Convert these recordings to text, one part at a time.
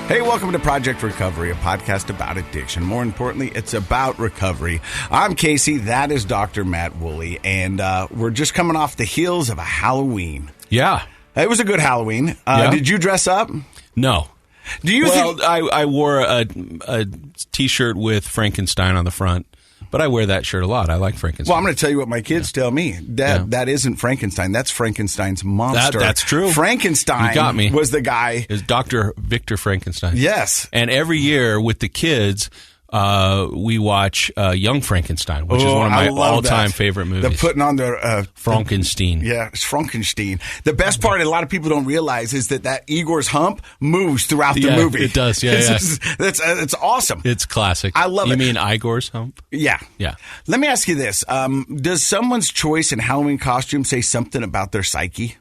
Hey, welcome to Project Recovery, a podcast about addiction. More importantly, it's about recovery. I'm Casey. That is Dr. Matt Woolley. And we're just coming off the heels of a Halloween. Yeah. It was a good Halloween. Yeah. Did you dress up? No. Do you think... I wore a T-shirt with Frankenstein on the front. But I wear that shirt a lot. I like Frankenstein. Well, I'm going to tell you what my kids tell me. Dad, that isn't Frankenstein. That's Frankenstein's monster. That's true. Frankenstein you got me. Was the guy. Is Dr. Victor Frankenstein. Yes. And every year with the kids, we watch Young Frankenstein, which is one of my all-time favorite movies. They're putting on their... Frankenstein. Yeah, it's Frankenstein. The best part, a lot of people don't realize, is that Igor's hump moves throughout the movie. It does, It's awesome. It's classic. I love it. You mean Igor's hump? Yeah. Yeah. Let me ask you this. Does someone's choice in Halloween costume say something about their psyche?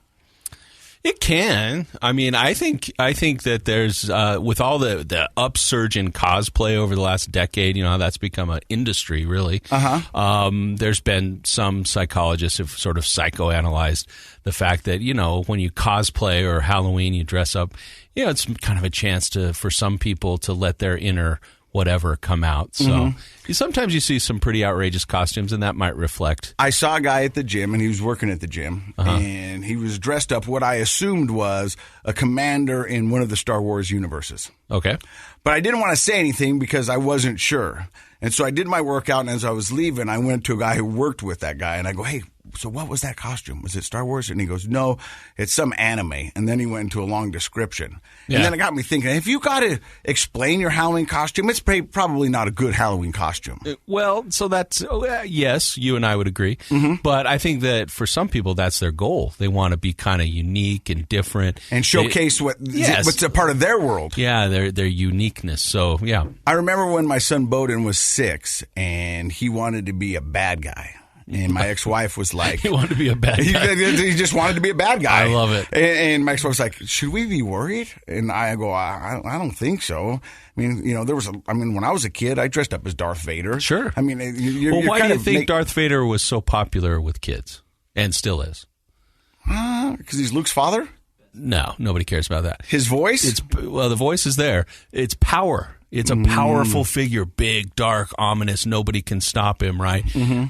It can. I mean, I think that there's with all the upsurge in cosplay over the last decade, you know, how that's become an industry, really. There's been some psychologists who've sort of psychoanalyzed the fact that, you know, when you cosplay or Halloween, you dress up, you know, it's kind of a chance for some people to let their inner whatever come out. So sometimes you see some pretty outrageous costumes, and that might reflect. I saw a guy at the gym, and he was working at the gym, and he was dressed up what I assumed was a commander in one of the Star Wars universes. Okay. But I didn't want to say anything because I wasn't sure. And so I did my workout, and as I was leaving, I went to a guy who worked with that guy, and I go, hey, so what was that costume? Was it Star Wars? And he goes, no, it's some anime. And then he went into a long description. Yeah. And then it got me thinking, if you got to explain your Halloween costume, it's probably not a good Halloween costume. Well, so that's, yes, you and I would agree. But I think that for some people, that's their goal. They want to be kind of unique and different. And showcase what's a part of their world. Yeah, their uniqueness. So, yeah. I remember when my son Bowden was 6, and he wanted to be a bad guy. And my ex-wife was like... He wanted to be a bad guy. He just wanted to be a bad guy. I love it. And my ex-wife was like, should we be worried? And I go, I don't think so. I mean, you know, when I was a kid, I dressed up as Darth Vader. Sure. I mean, why do you think Darth Vader was so popular with kids? And still is? Because he's Luke's father? No, nobody cares about that. His voice? The voice is there. It's power. It's a powerful figure, big, dark, ominous. Nobody can stop him, right?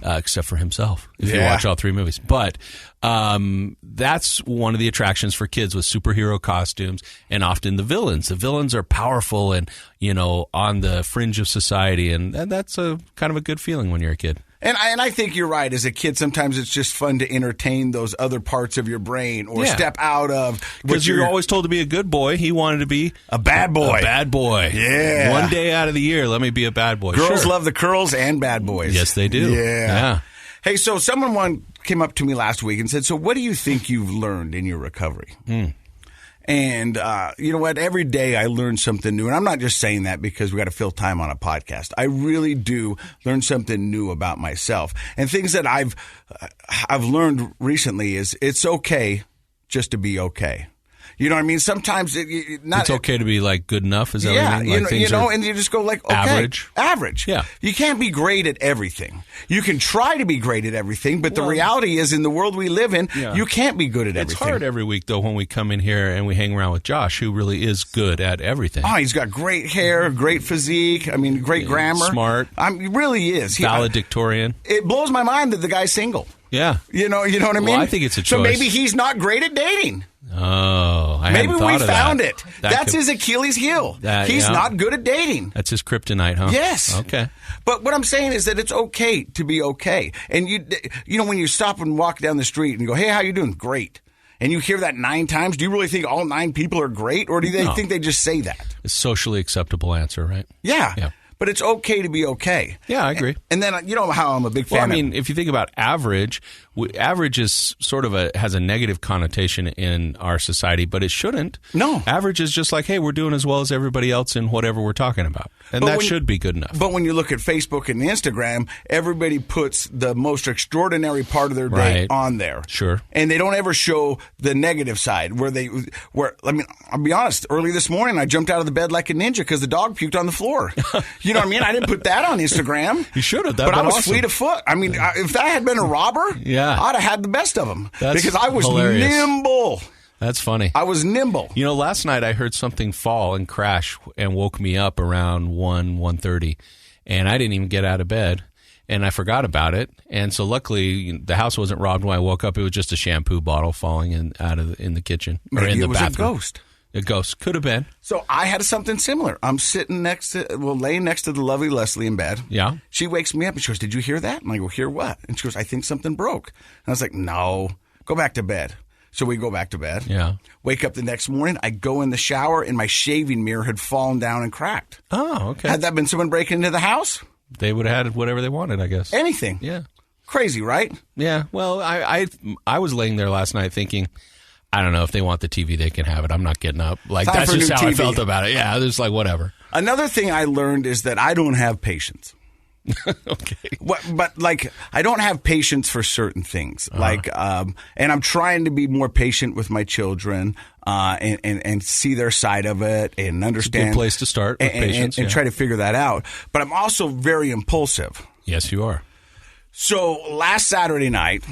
Except for himself, if you watch all 3 movies. But that's one of the attractions for kids with superhero costumes, and often the villains. The villains are powerful and, you know, on the fringe of society, and that's a kind of a good feeling when you're a kid. And I think you're right. As a kid, sometimes it's just fun to entertain those other parts of your brain or step out of. Because you're always told to be a good boy. He wanted to be a bad boy. A bad boy. Yeah. One day out of the year, let me be a bad boy. Girls love the curls and bad boys. Yes, they do. Yeah. Hey, so someone came up to me last week and said, so what do you think you've learned in your recovery? And you know what? Every day I learn something new. And I'm not just saying that because we got to fill time on a podcast. I really do learn something new about myself. And things that I've learned recently is it's okay just to be okay. You know what I mean? Sometimes it's okay to be like good enough. Is that what you mean? Like you know, and you just go like, okay, average. Yeah, you can't be great at everything. You can try to be great at everything, but the reality is, in the world we live in, you can't be good at everything. It's hard every week though when we come in here and we hang around with Josh, who really is good at everything. Oh, he's got great hair, great physique. I mean, great grammar, smart. He really is. Valedictorian. It blows my mind that the guy's single. Yeah, you know what I mean. Well, I think it's a choice. So maybe he's not great at dating. Oh, maybe we found that. it. That's his Achilles heel. He's not good at dating. That's his kryptonite, huh? Yes. Okay. But what I'm saying is that it's okay to be okay. And you know, when you stop and walk down the street and go, "Hey, how you doing?" Great. And you hear that 9 times, do you really think all 9 people are great, or do they think they just say that? It's a socially acceptable answer, right? Yeah. But it's okay to be okay. Yeah, I agree. And then, you know how I'm a big fan of... Well, I mean, if you think about average is sort of has a negative connotation in our society, but it shouldn't. No. Average is just like, hey, we're doing as well as everybody else in whatever we're talking about. And that should be good enough. But when you look at Facebook and Instagram, everybody puts the most extraordinary part of their day on there. Sure. And they don't ever show the negative side where I mean, I'll be honest, early this morning, I jumped out of the bed like a ninja because the dog puked on the floor. You know what I mean? I didn't put that on Instagram. You should have. But I was fleet of foot. I mean, if that had been a robber, I'd have had the best of them. That's because I was hilarious. nimble. That's funny. I was nimble. You know, last night I heard something fall and crash and woke me up around 1:30, and I didn't even get out of bed, and I forgot about it. And so luckily the house wasn't robbed when I woke up. It was just a shampoo bottle falling in the kitchen or Maybe in the it was bathroom. a ghost. A ghost. Could have been. So I had something similar. I'm sitting laying next to the lovely Leslie in bed. Yeah. She wakes me up and she goes, "Did you hear that?" And I go, "Hear what?" And she goes, "I think something broke." And I was like, "No, go back to bed." So we go back to bed. Yeah. Wake up the next morning. I go in the shower and my shaving mirror had fallen down and cracked. Oh, okay. Had that been someone breaking into the house? They would have had whatever they wanted, I guess. Anything. Yeah. Crazy, right? Yeah. Well, I was laying there last night thinking, I don't know, if they want the TV, they can have it. I'm not getting up. Like, Time that's for just new how I TV. felt about it. Yeah, it's like, whatever. Another thing I learned is that I don't have patience. Okay. But like, I don't have patience for certain things. Like, and I'm trying to be more patient with my children, and see their side of it and understand. It's a good place to start with patience. And yeah. try to figure that out. But I'm also very impulsive. Yes, you are. So last Saturday night,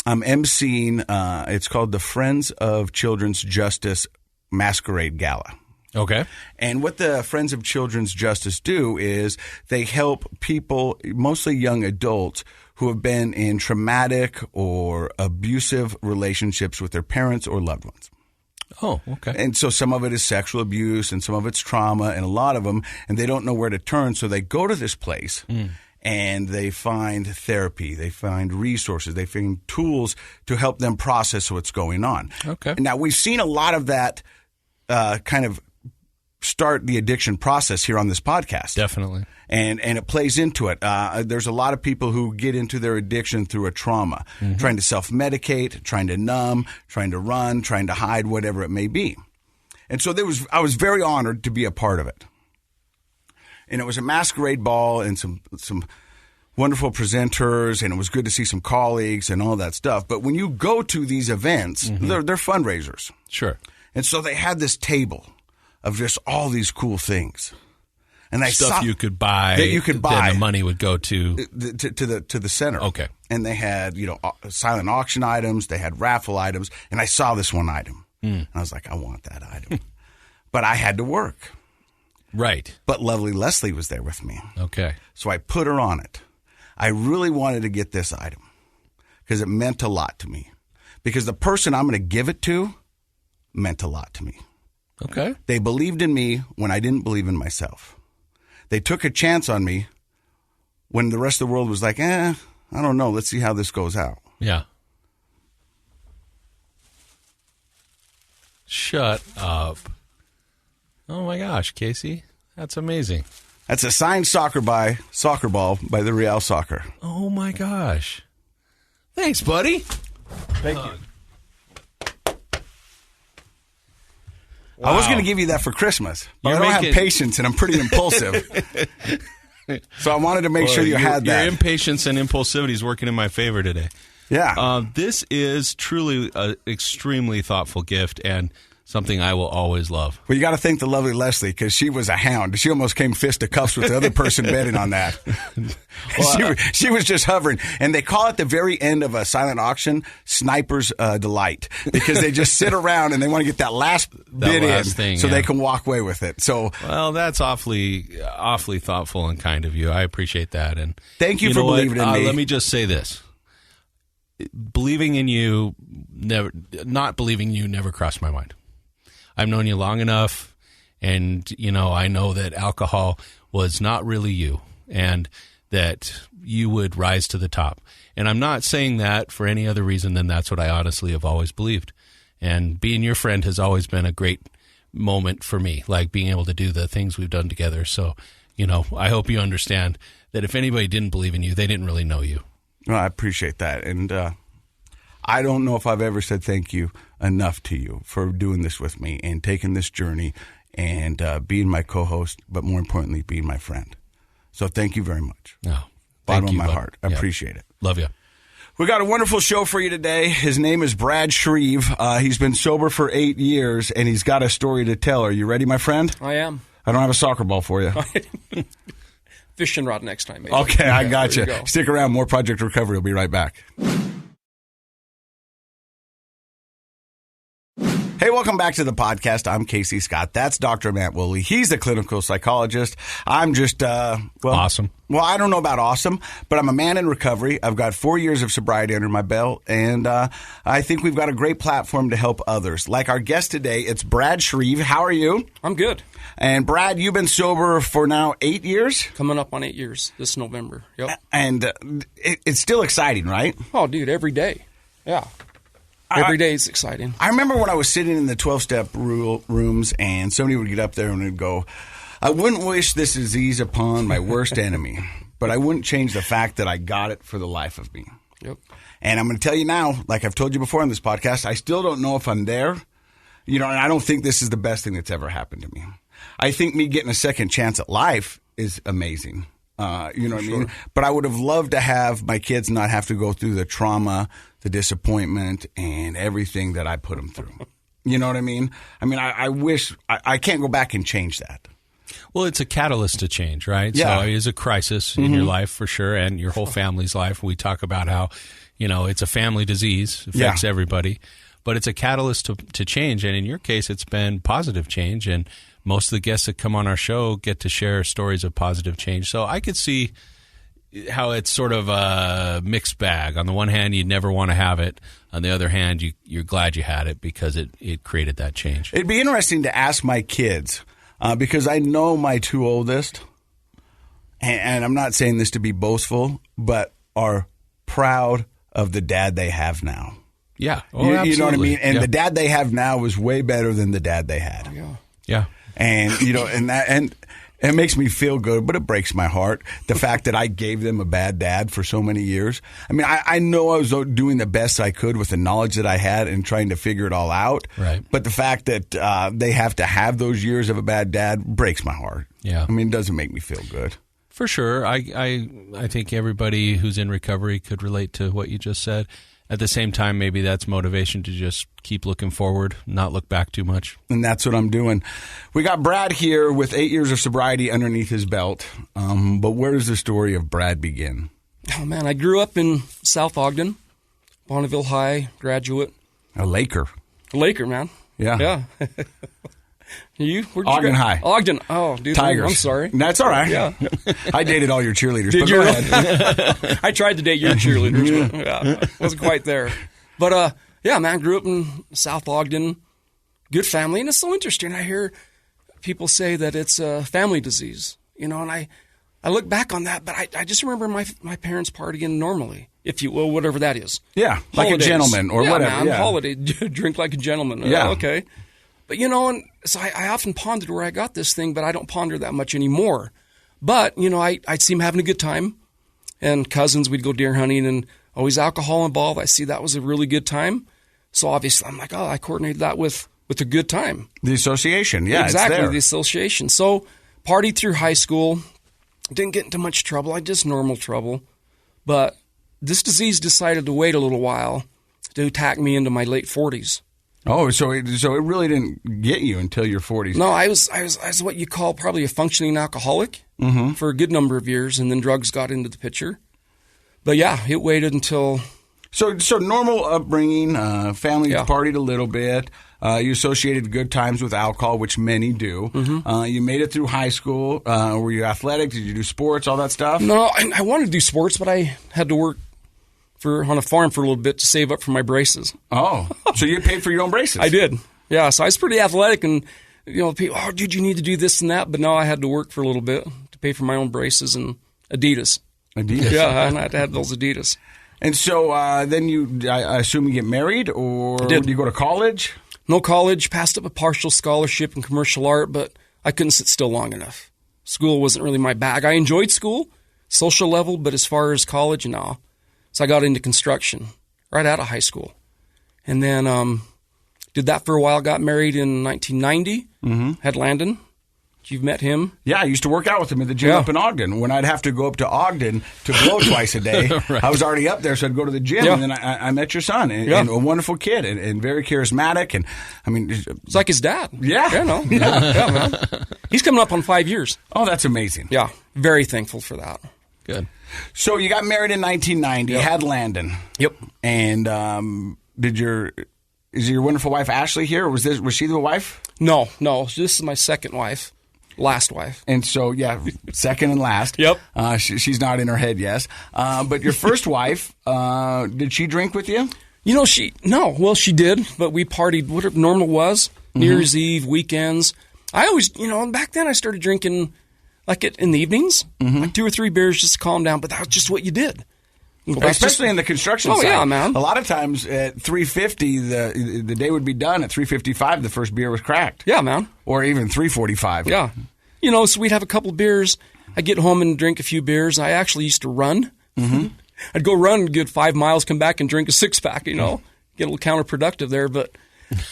I'm emceeing, it's called the Friends of Children's Justice Masquerade Gala. Okay. And what the Friends of Children's Justice do is they help people, mostly young adults, who have been in traumatic or abusive relationships with their parents or loved ones. Oh, okay. And so some of it is sexual abuse and some of it's trauma and a lot of them, and they don't know where to turn. So they go to this place and they find therapy. They find resources. They find tools to help them process what's going on. Okay. Now, we've seen a lot of that kind of start the addiction process here on this podcast. Definitely. And it plays into it. There's a lot of people who get into their addiction through a trauma, trying to self-medicate, trying to numb, trying to run, trying to hide, whatever it may be. And so I was very honored to be a part of it. And it was a masquerade ball and some wonderful presenters, and it was good to see some colleagues and all that stuff. But when you go to these events, they're fundraisers. Sure. And so they had this table of just all these cool things. And I Stuff saw you could buy. that you could buy. Then the money would go to to the center. Okay. And they had, silent auction items, they had raffle items, and I saw this one item. And I was like, I want that item. But I had to work. Right. But lovely Leslie was there with me. Okay. So I put her on it. I really wanted to get this item because it meant a lot to me. Because the person I'm going to give it to meant a lot to me. Okay. They believed in me when I didn't believe in myself. They took a chance on me when the rest of the world was like, I don't know. Let's see how this goes out. Yeah. Shut up. Oh my gosh, Casey. That's amazing. That's a signed soccer ball by the Real Soccer. Oh my gosh. Thanks, buddy. Thank you. Wow. I was going to give you that for Christmas, but I don't have patience and I'm pretty impulsive. So I wanted to make sure you had that. Your impatience and impulsivity is working in my favor today. Yeah. This is truly an extremely thoughtful gift and something I will always love. Well, you got to thank the lovely Leslie because she was a hound. She almost came fist to cuffs with the other person betting on that. She was just hovering. And they call it the very end of a silent auction, sniper's delight, because they just sit around and they want to get that last bid in so they can walk away with it. So, well, that's awfully thoughtful and kind of you. I appreciate that. And thank you for believing in me. Let me just say this. Believing in you, not believing in you never crossed my mind. I've known you long enough, and, I know that alcohol was not really you, and that you would rise to the top. And I'm not saying that for any other reason than that's what I honestly have always believed. And being your friend has always been a great moment for me, like being able to do the things we've done together. So, I hope you understand that if anybody didn't believe in you, they didn't really know you. Well, I appreciate that. And I don't know if I've ever said thank you enough to you for doing this with me and taking this journey and being my co-host, but more importantly, being my friend. So thank you very much. Oh, Bottom of my heart. I appreciate it. Love you. We got a wonderful show for you today. His name is Brad Shreeve. He's been sober for 8 years, and he's got a story to tell. Are you ready, my friend? I am. I don't have a soccer ball for you. Fishing rod next time, maybe. Okay, I got you. Go. Stick around. More Project Recovery. We'll be right back. Hey, welcome back to the podcast. I'm Casey Scott. That's Dr. Matt Woolley. He's a clinical psychologist. I'm just, Awesome. Well, I don't know about awesome, but I'm a man in recovery. I've got 4 years of sobriety under my belt, and I think we've got a great platform to help others. Like our guest today, it's Brad Shreeve. How are you? I'm good. And Brad, you've been sober for now 8 years? Coming up on 8 years this November. Yep. And it's still exciting, right? Oh, dude, every day. Yeah. Every day is exciting. I remember when I was sitting in the 12-step rooms and somebody would get up there and would go, I wouldn't wish this disease upon my worst enemy, but I wouldn't change the fact that I got it for the life of me. Yep. And I'm going to tell you now, like I've told you before on this podcast, I still don't know if I'm there. You know, and I don't think this is the best thing that's ever happened to me. I think me getting a second chance at life is amazing. You know what I mean? But I would have loved to have my kids not have to go through the trauma, the disappointment, and everything that I put them through. You know what I mean? I mean, I wish I can't go back and change that. Well, it's a catalyst to change, right? Yeah. So it is a crisis in your life for sure, and your whole family's life. We talk about how, you know, it's a family disease, affects everybody, but it's a catalyst to change. And in your case, it's been positive change. And most of the guests that come on our show get to share stories of positive change. So I could see how it's sort of a mixed bag. On the one hand, you'd never want to have it. On the other hand, you're glad you had it because it created that change. It'd be interesting to ask my kids because I know my two oldest, and I'm not saying this to be boastful, but are proud of the dad they have now. Yeah. You know what I mean? And the dad they have now is way better than the dad they had. Yeah. And, you know, and it makes me feel good, but it breaks my heart. The fact that I gave them a bad dad for so many years. I mean, I know I was doing the best I could with the knowledge that I had and trying to figure it all out. Right. But the fact that they have to have those years of a bad dad breaks my heart. Yeah. I mean, it doesn't make me feel good. For sure. I think everybody who's in recovery could relate to what you just said. At the same time, maybe that's motivation to just keep looking forward, not look back too much. And that's what I'm doing. We got Brad here with 8 years of sobriety underneath his belt. But where does the story of Brad begin? Oh, man, I grew up in South Ogden, Bonneville High, graduate. A Laker. Laker, man. Yeah. Yeah. You? Where'd Ogden you High. Ogden. Oh, dude. Tigers. I'm sorry. That's all right. Yeah. I dated all your cheerleaders. Did but you? Go ahead. I tried to date your cheerleaders, but yeah, wasn't quite there. But yeah, man, grew up in South Ogden, good family, and it's so interesting. I hear people say that it's a family disease, you know, and I look back on that, but I just remember my parents partying normally, if you will, whatever that is. Yeah, like Holidays. a gentleman or whatever. Man, yeah, holiday, drink like a gentleman. Yeah. Okay. But, you know, and so I often pondered where I got this thing, but I don't ponder that much anymore. But, you know, I'd see them having a good time. And cousins, we'd go deer hunting and always alcohol involved. I see that was a really good time. So obviously I'm like, oh, I coordinated that with a good time. The association, yeah, exactly, it's there. The association. So partied through high school, didn't get into much trouble. I just normal trouble. But this disease decided to wait a little while to attack me into my late 40s. Oh, so it really didn't get you until your 40s. No, I was what you call probably a functioning alcoholic for a good number of years, and then drugs got into the picture. But yeah, it waited until... So normal upbringing, family Yeah. partied a little bit. You associated good times with alcohol, which many do. You made it through high school. Were you athletic? Did you do sports, all that stuff? No, I wanted to do sports, but I had to work on a farm for a little bit to save up for my braces. Oh, so you paid for your own braces? I did. Yeah, so I was pretty athletic, and you know, people, oh, dude, you need to do this and that. But no, I had to work for a little bit to pay for my own braces and Adidas. Yeah, and I had those Adidas. And so then I assume you get married, or Did you go to college? No college, passed up a partial scholarship in commercial art, but I couldn't sit still long enough. School wasn't really my bag. I enjoyed school, social level, but as far as college, no. So I got into construction right out of high school. And then did that for a while, got married in 1990, had Landon. You've met him. Yeah, I used to work out with him at the gym up in Ogden. When I'd have to go up to Ogden to blow twice a day, Right. I was already up there, so I'd go to the gym. Yeah. And then I met your son, and a wonderful kid, and very charismatic. And I mean, It's like his dad. Yeah. Yeah, no. Yeah, man. He's coming up on 5 years. oh, that's amazing. Yeah, very thankful for that. Good. So you got married in 1990, had Landon. Yep. And did your is your wonderful wife Ashley here? Or was she the wife? No. This is my second wife. Last wife. And so, yeah, second and last. Yep. She's not in her head, yes. But your first wife, did she drink with you? She did, but we partied whatever normal was. New Year's Eve, weekends. I always, back then I started drinking like in the evenings, like 2 or 3 beers just to calm down, but that was just what you did. Especially in the construction side. Oh, yeah, man. A lot of times at 3:50, the day would be done. At 3:55, the first beer was cracked. Yeah, man. Or even 3:45. Yeah. So we'd have a couple beers. I'd get home and drink a few beers. I actually used to run. Mm-hmm. I'd go run, get 5 miles, come back and drink a 6-pack, Get a little counterproductive there. But,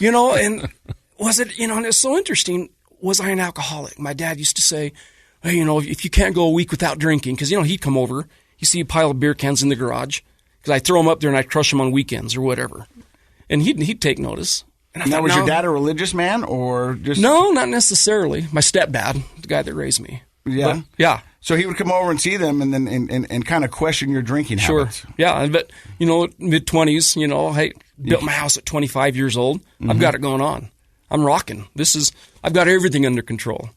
and was it, and it's so interesting. Was I an alcoholic? My dad used to say, hey, if you can't go a week without drinking, because, he'd come over. You see a pile of beer cans in the garage because I throw them up there and I crush them on weekends or whatever. And he'd take notice. And now, was your dad a religious man or just? No, not necessarily. My stepdad, the guy that raised me. Yeah. But, yeah. So he would come over and see them and then and kind of question your drinking habits. Sure. Yeah. But, mid-20s, I built my house at 25 years old. I've got it going on. I'm rocking. I've got everything under control.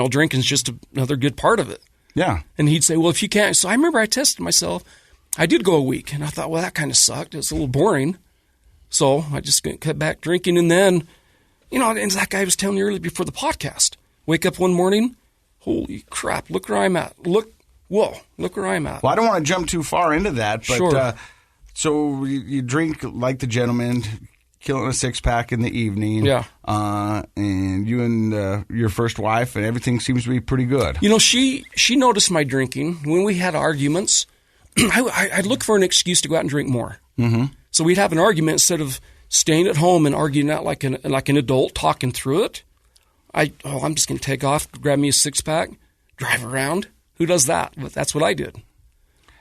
Drinking's just another good part of it. Yeah. And he'd say, well, if you can't. So I remember I tested myself. I did go a week, and I thought, well, that kind of sucked. It was a little boring. So I just cut back drinking. And then, and that guy was telling you earlier before the podcast, wake up one morning, holy crap, look where I'm at. Look where I'm at. Well, I don't want to jump too far into that. But, sure. So you drink like the gentleman, killing a 6-pack in the evening. Yeah. And you and your first wife, and everything seems to be pretty good. She noticed my drinking. When we had arguments, I'd look for an excuse to go out and drink more. Mm-hmm. So we'd have an argument instead of staying at home and arguing out like an adult, talking through it. I'm just going to take off, grab me a 6-pack, drive around. Who does that? But that's what I did.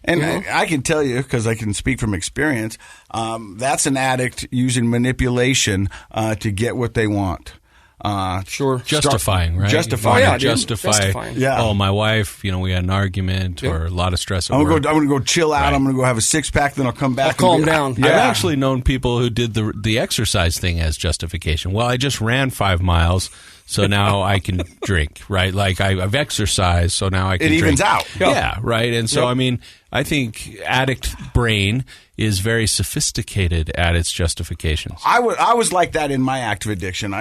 And I can tell you, because I can speak from experience, that's an addict using manipulation to get what they want. Sure. Justifying, right? Justifying. Oh, yeah, justifying. Yeah. Oh, my wife, we had an argument or a lot of stress at I'm work. going to go chill out. Right. I'm going to go have a 6-pack, then I'll come back. I'll calm down. Yeah. I've actually known people who did the exercise thing as justification. Well, I just ran 5 miles, so now I can drink, right? Like I've exercised, so now I can drink. It evens out. Yeah, right? And so, I think addict brain is very sophisticated at its justifications. I was like that in my active addiction.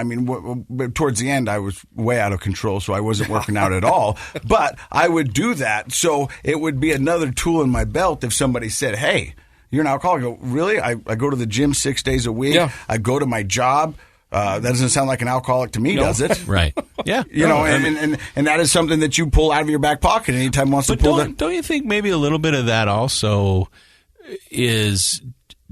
But towards the end, I was way out of control, so I wasn't working out at all. But I would do that, so it would be another tool in my belt if somebody said, hey, you're an alcoholic. I go, really? I go to the gym 6 days a week. Yeah. I go to my job. That doesn't sound like an alcoholic to me, does it? Right. Yeah. And that is something that you pull out of your back pocket anytime wants to pull that. Don't you think maybe a little bit of that also is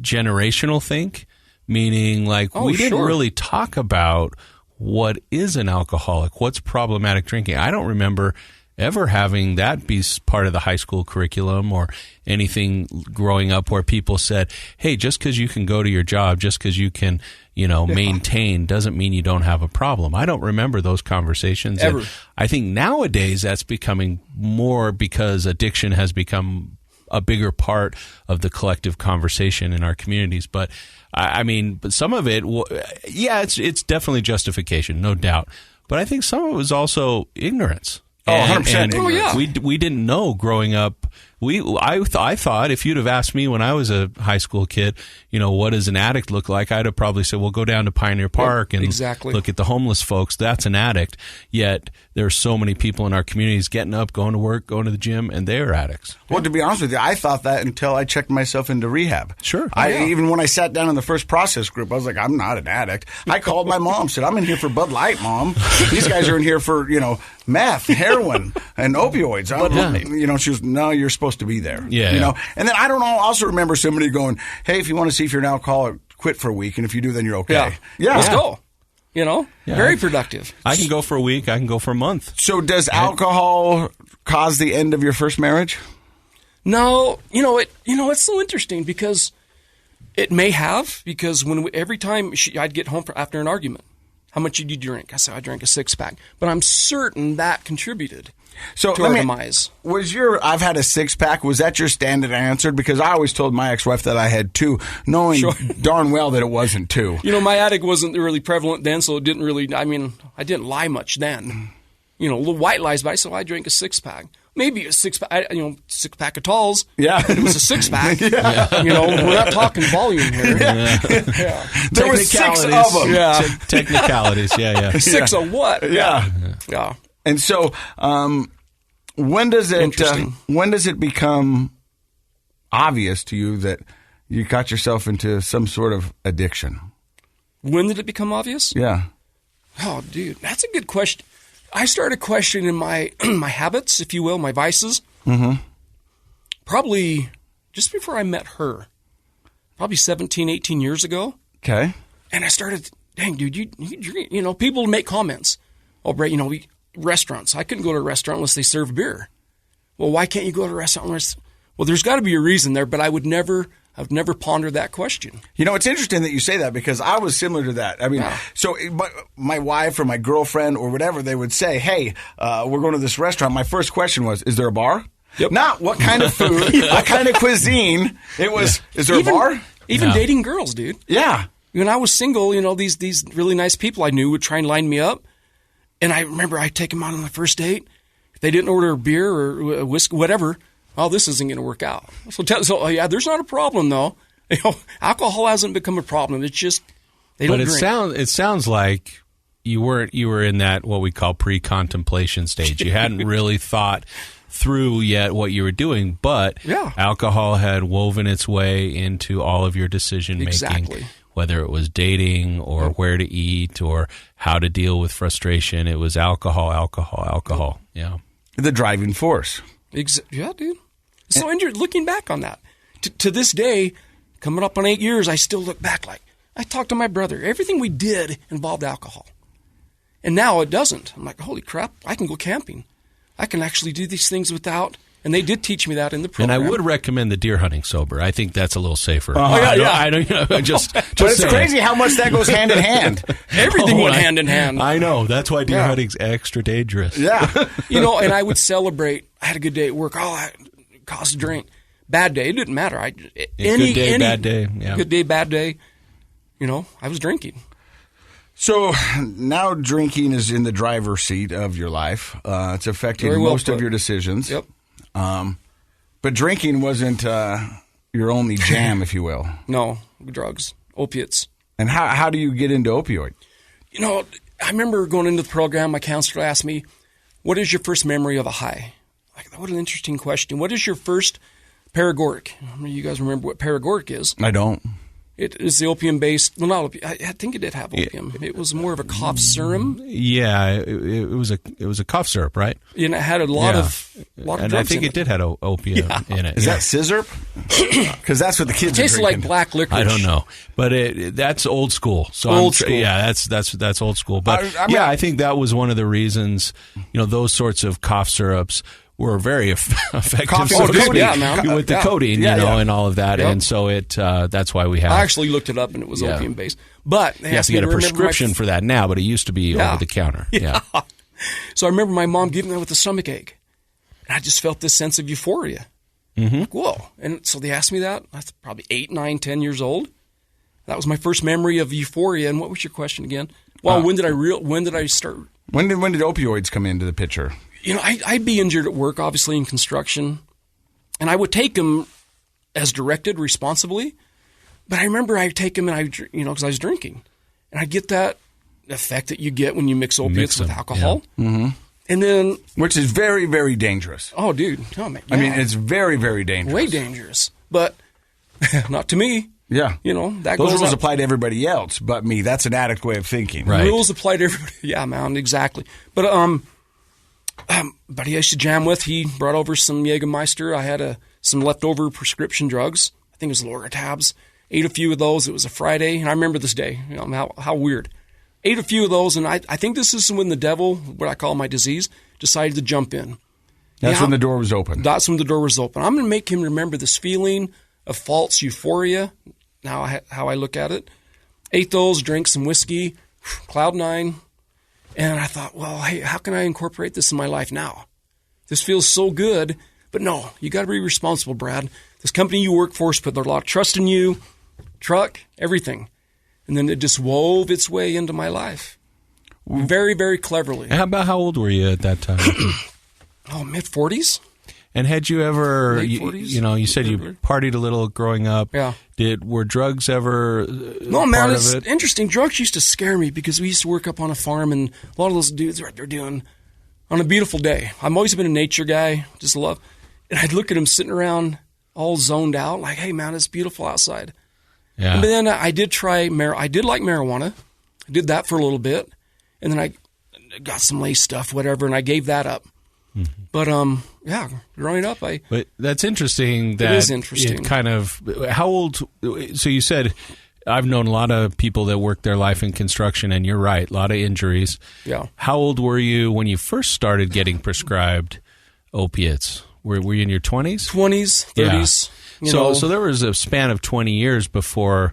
generational think? Meaning, we didn't really talk about what is an alcoholic, what's problematic drinking. I don't remember ever having that be part of the high school curriculum or anything growing up where people said, hey, just because you can go to your job, just because you can, maintain doesn't mean you don't have a problem. I don't remember those conversations. Ever. And I think nowadays that's becoming more because addiction has become a bigger part of the collective conversation in our communities. But but some of it, it's definitely justification, no doubt. But I think some of it was also ignorance. Oh, 100%. Oh, yeah. We didn't know growing up. I thought if you'd have asked me when I was a high school kid, what does an addict look like? I'd have probably said, well, go down to Pioneer Park and look at the homeless folks. That's an addict. Yet there are so many people in our communities getting up, going to work, going to the gym, and they're addicts. Well, to be honest with you, I thought that until I checked myself into rehab. Sure. Even when I sat down in the first process group, I was like, I'm not an addict. I called my mom, said, I'm in here for Bud Light, Mom. These guys are in here for, meth, heroin, and opioids. She was, no, you're supposed to be there. Yeah. And then I don't know, I also remember somebody going, hey, if you want to see if you're an alcoholic, quit for a week, and if you do, then you're okay. Yeah. Let's go. Very productive. I can go for a week. I can go for a month. So does alcohol cause the end of your first marriage? No. It's so interesting because it may have, because every time I'd get home after an argument, How much did you drink? I said, I drank a 6-pack. But I'm certain that contributed So to our demise. I've had a 6-pack. Was that your standard answer? Because I always told my ex-wife that I had 2, knowing darn well that it wasn't 2. My addict wasn't really prevalent then, so it didn't really, I didn't lie much then. Little white lies, but I said, I drank a 6-pack. Maybe a 6-pack, 6-pack of Talls. Yeah. But it was a 6-pack. We're not talking volume here. Yeah. There were 6 of them. Yeah. Technicalities, yeah. 6 of what? Yeah. And so, when does it become obvious to you that you got yourself into some sort of addiction? When did it become obvious? Yeah. Oh, dude, that's a good question. I started questioning my my habits, if you will, my vices. Mm-hmm. Probably just before I met her. Probably 17, 18 years ago. Okay. And I started, dang, dude, you drink. People make comments. Oh, Brett, restaurants. I couldn't go to a restaurant unless they serve beer. Well, why can't you go to a restaurant unless... Well, there's got to be a reason there, but I've never pondered that question. It's interesting that you say that because I was similar to that. So my wife or my girlfriend or whatever, they would say, hey, we're going to this restaurant. My first question was, is there a bar? Yep. Not what kind of food, what kind of cuisine. It was, is there a bar? Even dating girls, dude. Yeah. When I was single, these really nice people I knew would try and line me up. And I remember I'd take them out on the first date. If they didn't order a beer or whiskey, whatever, this isn't going to work out. So there's not a problem, though. Alcohol hasn't become a problem. It's just they don't drink. But it sounds like you were in that what we call pre-contemplation stage. You hadn't really thought through yet what you were doing, but alcohol had woven its way into all of your decision making. Exactly. Whether it was dating or where to eat or how to deal with frustration, it was alcohol. Yeah. The driving force. Yeah, dude. So looking back on that, to this day, coming up on 8 years, I still look back like, I talked to my brother. Everything we did involved alcohol. And now it doesn't. I'm like, holy crap, I can go camping. I can actually do these things without... And they did teach me that in the program. And I would recommend the deer hunting sober. I think that's a little safer. I don't just but it's saying. Crazy how much that goes hand in hand. Everything went hand in hand. I know. That's why deer hunting's extra dangerous. Yeah. And I would celebrate. I had a good day at work. I caused a drink. Bad day. It didn't matter. Good day, bad day. Yeah. Good day, bad day. I was drinking. So now drinking is in the driver's seat of your life. It's affecting most of your decisions. Yep. But drinking wasn't your only jam, if you will. No, drugs, opiates. And how do you get into opioid? I remember going into the program, my counselor asked me, what is your first memory of a high? What an interesting question. What is your first paregoric? You guys remember what paregoric is? I don't. It is the opium-based. Well, not opium. I think it did have opium. It was more of a cough serum. Yeah, it was a cough syrup, right? And it had a lot of drugs. And I think it did have opium in it. Is that scissor? Because that's what the kids are drinking. Tastes like black licorice. I don't know, but that's old school. So old school. Yeah, that's old school. But I think that was one of the reasons. Those sorts of cough syrups were very effective with the codeine, and all of that. Yep. And so that's why we have. I actually looked it up, and it was opium based. But you have to get a prescription for that now, but it used to be over the counter. Yeah. So I remember my mom giving me with a stomach ache, and I just felt this sense of euphoria. Mm-hmm. Like, whoa! And so they asked me that. I was probably 8, 9, 10 years old. That was my first memory of euphoria. And what was your question again? Well, when did I start? When did opioids come into the picture? I'd be injured at work, obviously in construction, and I would take them as directed responsibly. But I remember I'd take them and because I was drinking, and I get that effect that you get when you mix opiates with alcohol. Yeah. Mm-hmm. And then, which is very, very dangerous. Oh, dude! Oh, man, yeah. I mean, it's very, very dangerous. Way dangerous, but not to me. Yeah, that those goes rules apply to everybody else, but me. That's an addict way of thinking. Right. Rules apply to everybody. Yeah, man, exactly. But buddy I used to jam with, he brought over some Jägermeister. I had some leftover prescription drugs. I think it was Loratabs. Ate a few of those. It was a Friday, and I remember this day. How weird. Ate a few of those, and I think this is when the devil, what I call my disease, decided to jump in. That's when the door was open. That's when the door was open. I'm going to make him remember this feeling of false euphoria, now how I look at it. Ate those, drank some whiskey, cloud nine. And I thought, well, hey, how can I incorporate this in my life now? This feels so good. But no, you got to be responsible, Brad. This company you work for has put a lot of trust in you, truck, everything. And then it just wove its way into my life. Very, very cleverly. How old were you at that time? Mid-40s. And had you ever, you said you partied a little growing up. Yeah. Were drugs ever No, man, part it's of it? interesting. Drugs used to scare me because we used to work up on a farm, and a lot of those dudes are out there doing on a beautiful day. I've always been a nature guy, just love. And I'd look at them sitting around all zoned out, like, hey, man, it's beautiful outside. Yeah. But then I did try I did like marijuana. I did that for a little bit. And then I got some lace stuff, whatever, and I gave that up. Mm-hmm. But, growing up, But that's interesting. That it is interesting. It kind of, how old, so you said, I've known a lot of people that work their life in construction, and you're right, a lot of injuries. Yeah. How old were you when you first started getting prescribed opiates? Were you in your 20s? 20s, 30s. Yeah. So there was a span of 20 years before,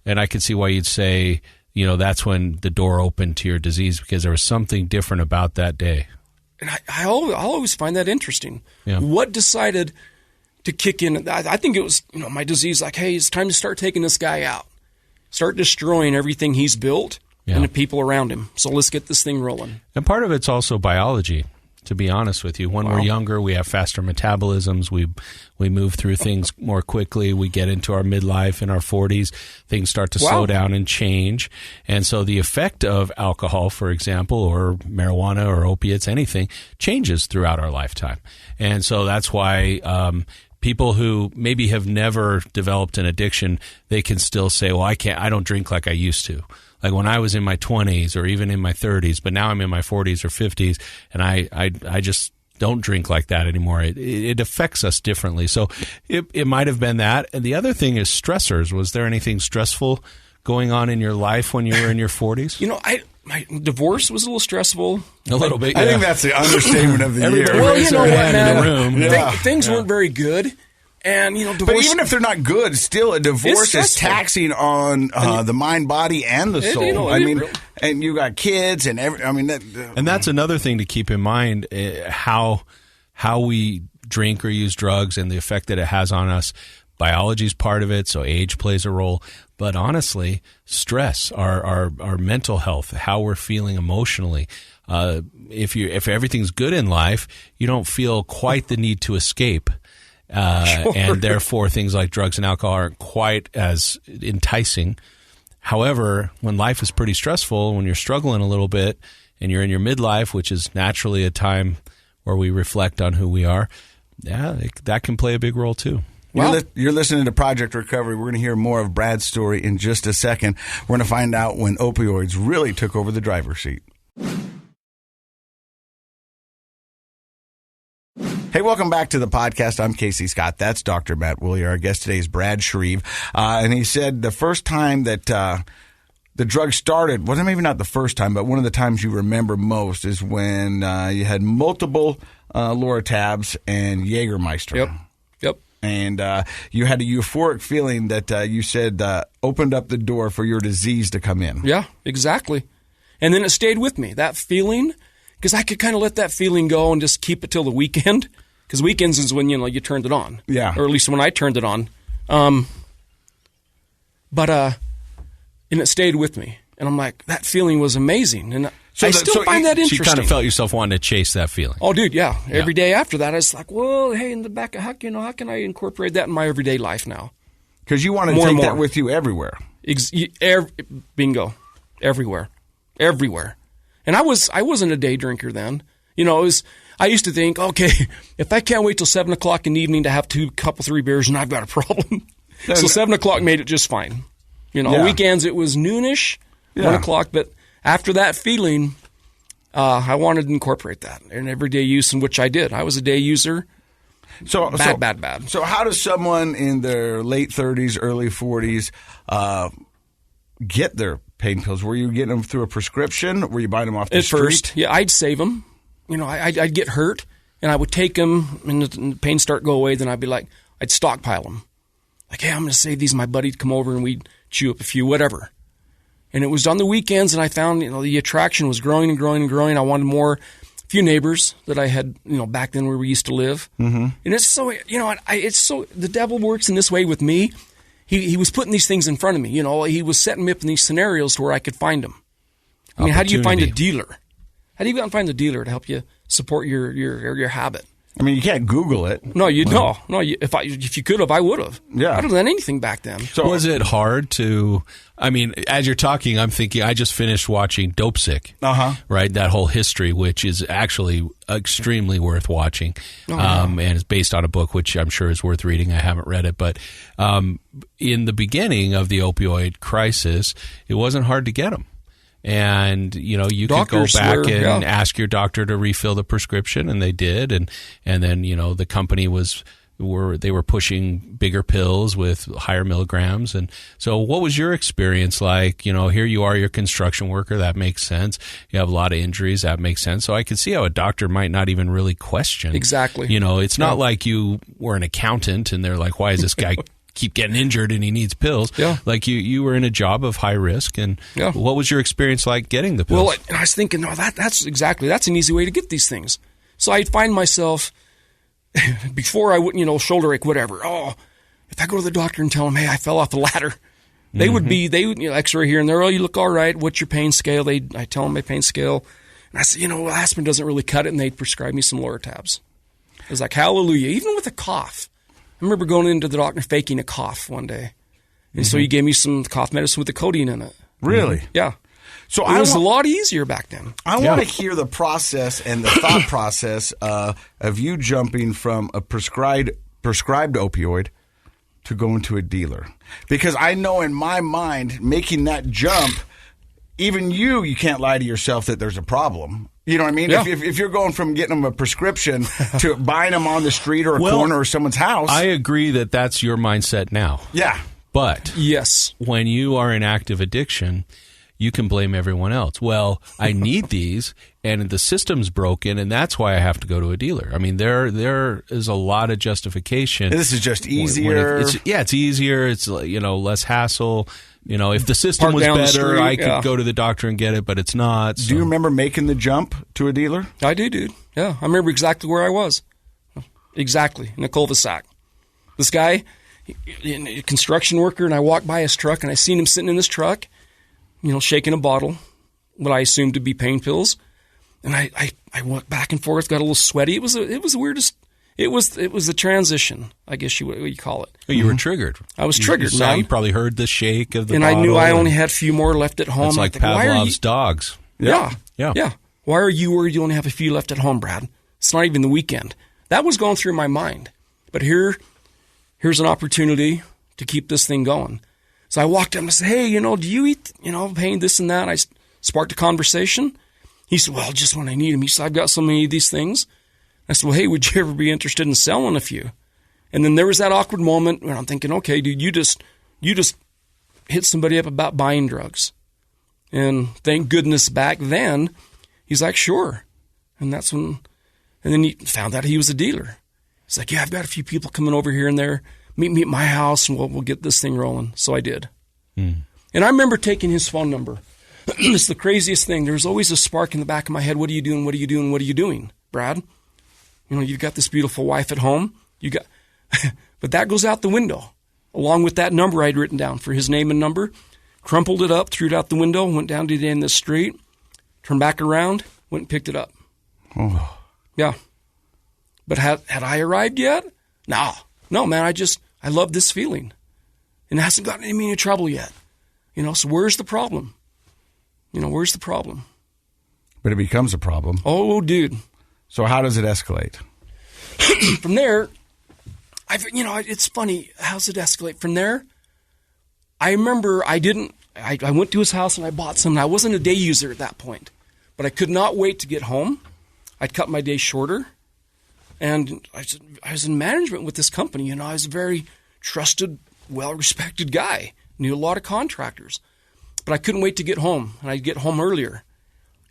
and I could see why you'd say, that's when the door opened to your disease, because there was something different about that day. And I'll always find that interesting. Yeah. What decided to kick in? I think it was, my disease, like, hey, it's time to start taking this guy out. Start destroying everything he's built and the people around him. So let's get this thing rolling. And part of it's also biology, to be honest with you. When we're younger, we have faster metabolisms. We move through things more quickly. We get into our midlife in our 40s. Things start to slow down and change. And so the effect of alcohol, for example, or marijuana or opiates, anything, changes throughout our lifetime. And so that's why people who maybe have never developed an addiction, they can still say, well, I don't drink like I used to. Like when I was in my 20s or even in my 30s, but now I'm in my 40s or 50s, and I just don't drink like that anymore. It affects us differently. So it might have been that. And the other thing is stressors. Was there anything stressful going on in your life when you were in your 40s? My divorce was a little stressful. A little bit, I think that's the understatement of the year. Well, you know what, man? In the room. Yeah. Things weren't very good. And, divorce. But even if they're not good, still a divorce is taxing on the mind, body, and the soul. And you got kids and and that's another thing to keep in mind, how we drink or use drugs and the effect that it has on us. Biology is part of it, so age plays a role. But honestly, stress, our mental health, how we're feeling emotionally. If everything's good in life, you don't feel quite the need to escape. Sure. And therefore things like drugs and alcohol aren't quite as enticing. However, when life is pretty stressful, when you're struggling a little bit and you're in your midlife, which is naturally a time where we reflect on who we are, that can play a big role too. You're listening to Project Recovery. We're going to hear more of Brad's story in just a second. We're going to find out when opioids really took over the driver's seat. Hey, welcome back to the podcast. I'm Casey Scott. That's Dr. Matt Woolley. Our guest today is Brad Shreeve. And he said the first time that the drug started, wasn't maybe not the first time, but one of the times you remember most is when you had multiple Loratabs and Jägermeister. Yep. And you had a euphoric feeling that you said opened up the door for your disease to come in. Yeah, exactly. And then it stayed with me, that feeling, because I could kind of let that feeling go and just keep it till the weekend. Because weekends is when, you turned it on. Yeah. Or at least when I turned it on. And it stayed with me. And I'm like, that feeling was amazing. And I still find that interesting. You kind of felt yourself wanting to chase that feeling. Oh, dude, yeah. Every day after that, I was like, well, hey, in the back of, how can I incorporate that in my everyday life now? Because you want to take that with you everywhere. Bingo. Everywhere. And I wasn't a day drinker then. I used to think, okay, if I can't wait till 7 o'clock in the evening to have 3 beers, and I've got a problem. So 7 o'clock made it just fine. Weekends it was noonish, 1 o'clock. But after that feeling, I wanted to incorporate that in everyday use, in which I did. I was a day user. Bad. So how does someone in their late 30s, early 40s get their pain pills? Were you getting them through a prescription? Were you buying them off the street? At first, yeah, I'd save them. I'd get hurt, and I would take them, and the pain start go away. Then I'd stockpile them. Like, hey, I'm going to save these. My buddy'd come over, and we'd chew up a few, whatever. And it was on the weekends, and I found, the attraction was growing and growing and growing. I wanted more. A few neighbors that I had, back then where we used to live. Mm-hmm. And it's so, it's so, the devil works in this way with me. He was putting these things in front of me. He was setting me up in these scenarios to where I could find them. I mean, how do you find a dealer? How do you go out and find a dealer to help you support your habit? I mean, you can't Google it. No. If you could have, I would have. Yeah. I'd have done anything back then. So was it hard to? I mean, as you're talking, I'm thinking I just finished watching Dope Sick. Right, that whole history, which is actually extremely worth watching, and it's based on a book which I'm sure is worth reading. I haven't read it, but in the beginning of the opioid crisis, it wasn't hard to get them. And you Doctors could go back and ask your doctor to refill the prescription, and they did, and then the company were pushing bigger pills with higher milligrams. And so what was your experience like? Here you are, you're a construction worker, that makes sense. You have a lot of injuries, that makes sense. So I could see how a doctor might not even really question. Exactly. It's not like you were an accountant and they're like, why is this guy keep getting injured and he needs pills? Yeah. Like you were in a job of high risk. And what was your experience like getting the pills? Well, I was thinking, that's an easy way to get these things. So I'd find myself, before I wouldn't, shoulder ache, whatever. Oh, if I go to the doctor and tell them, hey, I fell off the ladder, they would X-ray here and there. Oh, you look all right. What's your pain scale? I tell them my pain scale. And I said, aspirin doesn't really cut it. And they'd prescribe me some Loratabs. It was like, hallelujah. Even with a cough. I remember going into the doctor faking a cough one day. And so he gave me some cough medicine with the codeine in it. Really? Yeah. So it was a lot easier back then. I want to hear the process and the thought process of you jumping from a prescribed opioid to going to a dealer. Because I know in my mind, making that jump, even you can't lie to yourself that there's a problem. You know what I mean? Yeah. If you're going from getting them a prescription to buying them on the street or a corner or someone's house. I agree that that's your mindset now. Yeah. But yes, when you are in active addiction, you can blame everyone else. Well, I need these, and the system's broken, and that's why I have to go to a dealer. I mean, there is a lot of justification. And this is just easier. It's easier. It's less hassle. If the system was better, I could go to the doctor and get it, but it's not. So. Do you remember making the jump to a dealer? I do, dude. Yeah, I remember exactly where I was. Exactly, in a cul-de-sac. This guy, a construction worker, and I walked by his truck, and I seen him sitting in his truck, shaking a bottle, what I assumed to be pain pills. And I went back and forth, got a little sweaty. It was the weirdest. It was the transition, I guess you call it. You were triggered. I was triggered. You probably heard the shake of the and bottle. I knew I only had a few more left at home. It's like Pavlov's dogs. Yeah. Why are you worried you only have a few left at home, Brad? It's not even the weekend. That was going through my mind. But here's an opportunity to keep this thing going. So I walked up and I said, hey, do you eat, pain, this and that? I sparked a conversation. He said, well, just when I need them. He said, I've got so many of these things. I said, well, hey, would you ever be interested in selling a few? And then there was that awkward moment where I'm thinking, okay, dude, you just hit somebody up about buying drugs. And thank goodness back then, he's like, sure. And that's when, and then he found out he was a dealer. He's like, yeah, I've got a few people coming over here and there. Meet me at my house and we'll get this thing rolling. So I did. And I remember taking his phone number. It's the craziest thing. There's always a spark in the back of my head. What are you doing? What are you doing? What are you doing, Brad? You've got this beautiful wife at home. But that goes out the window, along with that number I'd written down for his name and number. Crumpled it up, threw it out the window, went down to the end of the street, turned back around, went and picked it up. Oh. Yeah. But had I arrived yet? No, man, I love this feeling. And it hasn't gotten me into trouble yet. So where's the problem? Where's the problem? But it becomes a problem. Oh, dude. So how does it escalate? From there, it's funny. How's it escalate? From there, I remember I went to his house and I bought some. And I wasn't a day user at that point, but I could not wait to get home. I'd cut my day shorter. And I was in management with this company. I was a very trusted, well-respected guy. Knew a lot of contractors. But I couldn't wait to get home. And I'd get home earlier.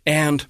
And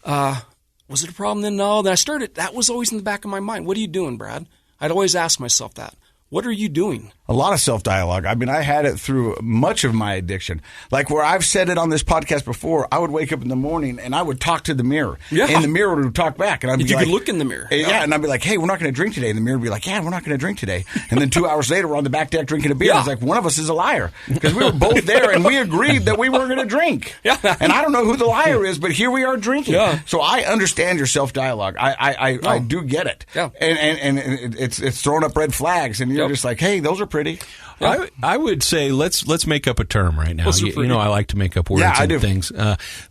was it a problem then? No. Then I started. That was always in the back of my mind. What are you doing, Brad? I'd always ask myself that. What are you doing? A lot of self-dialogue. I mean, I had it through much of my addiction. Like where I've said it on this podcast before, I would wake up in the morning and I would talk to the mirror. Yeah. And the mirror would talk back. And I'd be You like, could look in the mirror. Yeah, and I'd be like, hey, we're not going to drink today. And the mirror would be like, yeah, we're not going to drink today. And then 2 hours later, we're on the back deck drinking a beer. Yeah. I was like, one of us is a liar. Because we were both there and we agreed that we weren't going to drink. Yeah. And I don't know who the liar is, but here we are drinking. Yeah. So I understand your self-dialogue. I do get it. Yeah. And it's throwing up red flags. And you're just like, hey, those are pretty. I would say let's make up a term right now. You know, I like to make up words and things.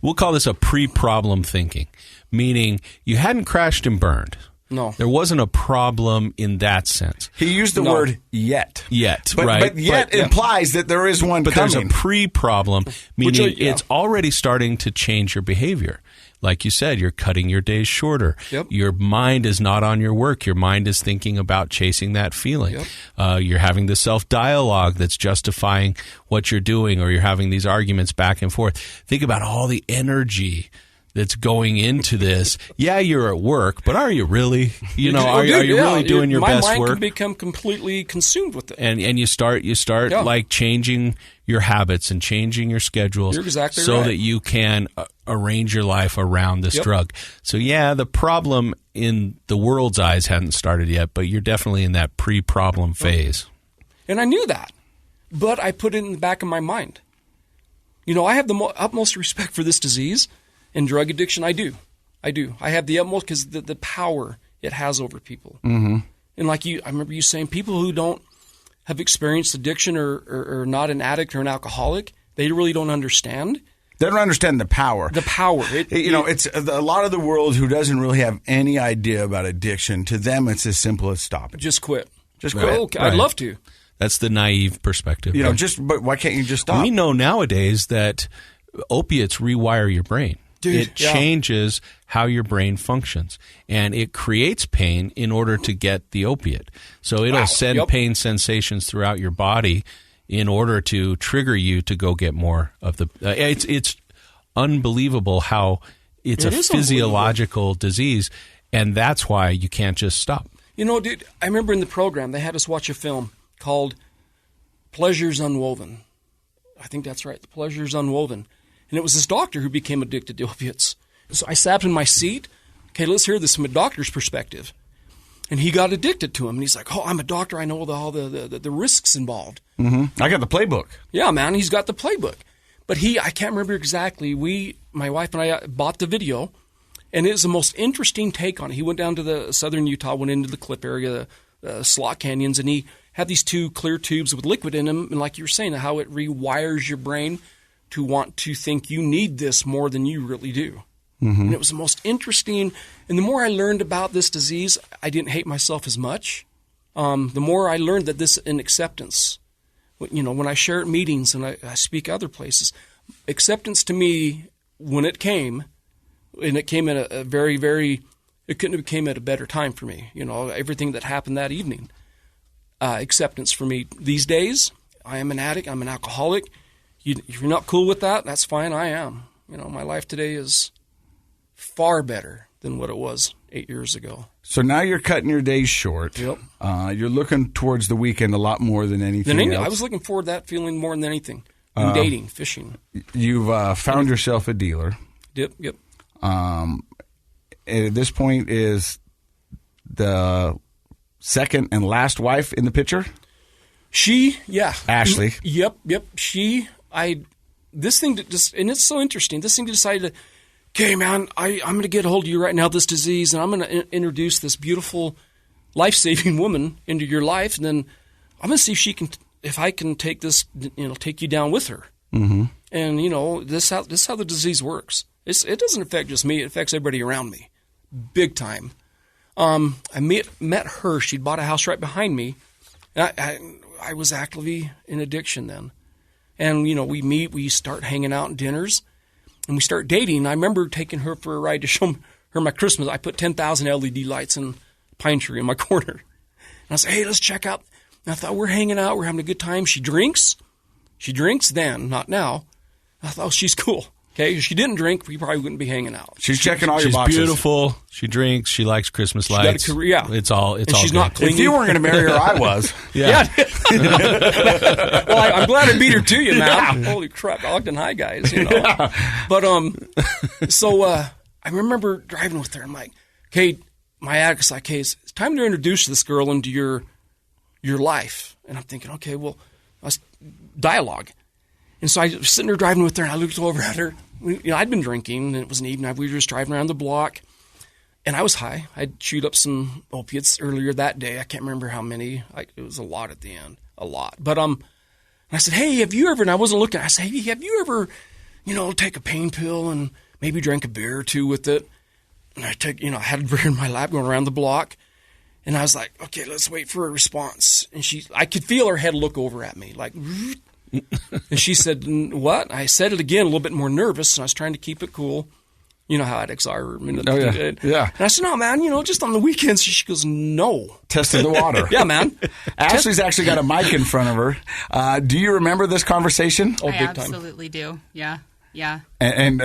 We'll call this a pre-problem thinking, meaning you hadn't crashed and burned. No. There wasn't a problem in that sense. He used the word yet. Right. But yet implies that there is one coming. There's a pre-problem, meaning it's already starting to change your behavior. Like you said, you're cutting your days shorter. Yep. Your mind is not on your work. Your mind is thinking about chasing that feeling. Yep. You're having the self-dialogue that's justifying what you're doing, or you're having these arguments back and forth. Think about all the energy that's going into this. Yeah, you're at work, but are you really? You know, are you really doing your best work? My mind can become completely consumed with it. And you start like changing your habits and changing your schedules. You're exactly so right. that you can arrange your life around this drug. So yeah, the problem in the world's eyes hadn't started yet, but you're definitely in that pre-problem phase. And I knew that, but I put it in the back of my mind. You know, I have the utmost respect for this disease and drug addiction. I do. I have the utmost because the power it has over people. Mm-hmm. And like I remember you saying, people who don't have experienced addiction or not an addict or an alcoholic, they really don't understand. They don't understand the power. The power. It's a lot of the world who doesn't really have any idea about addiction. To them, it's as simple as stop it. Just quit. Just quit. Okay, I'd love to. That's the naive perspective. You know, but why can't you just stop? We know nowadays that opiates rewire your brain. Dude, it changes how your brain functions, and it creates pain in order to get the opiate. So it'll send pain sensations throughout your body in order to trigger you to go get more of the. It's unbelievable how it's a physiological disease, and that's why you can't just stop. You know, dude, I remember in the program they had us watch a film called Pleasures Unwoven. I think that's right, The Pleasures Unwoven. And it was this doctor who became addicted to opiates. So I sat in my seat. Okay, let's hear this from a doctor's perspective. And he got addicted to him. And he's like, oh, I'm a doctor. I know all the risks involved. Mm-hmm. I got the playbook. Yeah, man, he's got the playbook. But I can't remember exactly. My wife and I bought the video. And it was the most interesting take on it. He went down to the southern Utah, went into the cliff area, the slot canyons, and he had these two clear tubes with liquid in them. And like you were saying, how it rewires your brain to want to think you need this more than you really do. Mm-hmm. And it was the most interesting. And the more I learned about this disease, I didn't hate myself as much. The more I learned that this in acceptance, you know, when I share at meetings and I speak other places, acceptance to me, when it came, and it came at a very, very, it couldn't have came at a better time for me. You know, everything that happened that evening. Acceptance for me these days, I am an addict, I'm an alcoholic. If you're not cool with that, that's fine. I am. You know, my life today is far better than what it was 8 years ago. So now you're cutting your days short. Yep. You're looking towards the weekend a lot more than anything else. I was looking forward to that feeling more than anything. Dating, fishing. You've found yourself a dealer. Yep. At this point, is the second and last wife in the picture? Ashley. Yep. This thing and it's so interesting. This thing decided, okay, man, I'm going to get a hold of you right now, this disease, and I'm going to introduce this beautiful, life-saving woman into your life, and then I'm going to see if I can take this, you know, take you down with her. Mm-hmm. And you know, this is how the disease works. It doesn't affect just me; it affects everybody around me, big time. I met her. She'd bought a house right behind me. I was actively in addiction then. And, you know, we meet, we start hanging out at dinners, and we start dating. I remember taking her for a ride to show her my Christmas. I put 10,000 LED lights in a pine tree in my corner. And I said, hey, let's check out. And I thought, we're hanging out, we're having a good time. She drinks then, not now. I thought, oh, she's cool. Okay, if she didn't drink, we probably wouldn't be hanging out. She's checking all your boxes. She's beautiful. She drinks. She likes Christmas lights. Got a career, yeah. It's all she's good. not clingy. If you weren't going to marry her, I was. Yeah. Well, I'm glad I beat her to you, man. Holy crap, Ogden High guys, Yeah. But so I remember driving with her. I'm like, okay, my addict's like, hey, it's time to introduce this girl into your life. And I'm thinking, okay, well, let's dialogue. And so I was sitting there driving with her, and I looked over at her. I'd been drinking, and it was an evening. We were just driving around the block, and I was high. I'd chewed up some opiates earlier that day. I can't remember how many. It was a lot at the end, a lot. But and I said, hey, have you ever? And I wasn't looking. I said, hey, have you ever, take a pain pill and maybe drank a beer or two with it? And I I had a beer in my lap going around the block, and I was like, okay, let's wait for a response. And I could feel her head look over at me, like. And she said, what? I said it again, a little bit more nervous, and I was trying to keep it cool. You know how addicts are. Yeah. And I said, no, man, just on the weekends. She goes, no. Testing the water. Yeah, man. Ashley's actually got a mic in front of her. Do you remember this conversation? I absolutely do. Yeah. Yeah. And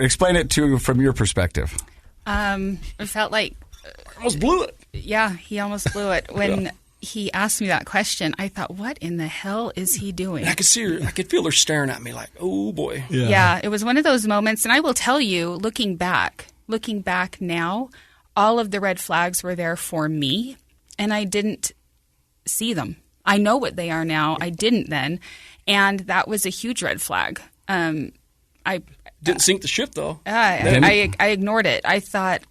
explain it from your perspective. It felt like... I almost blew it. Yeah, he almost blew it. When he asked me that question, I thought, what in the hell is he doing? And I could see her. I could feel her staring at me like, oh, boy. Yeah, it was one of those moments. And I will tell you, looking back now, all of the red flags were there for me, and I didn't see them. I know what they are now. I didn't then. And that was a huge red flag. I didn't sink the ship, though. I ignored it. I thought,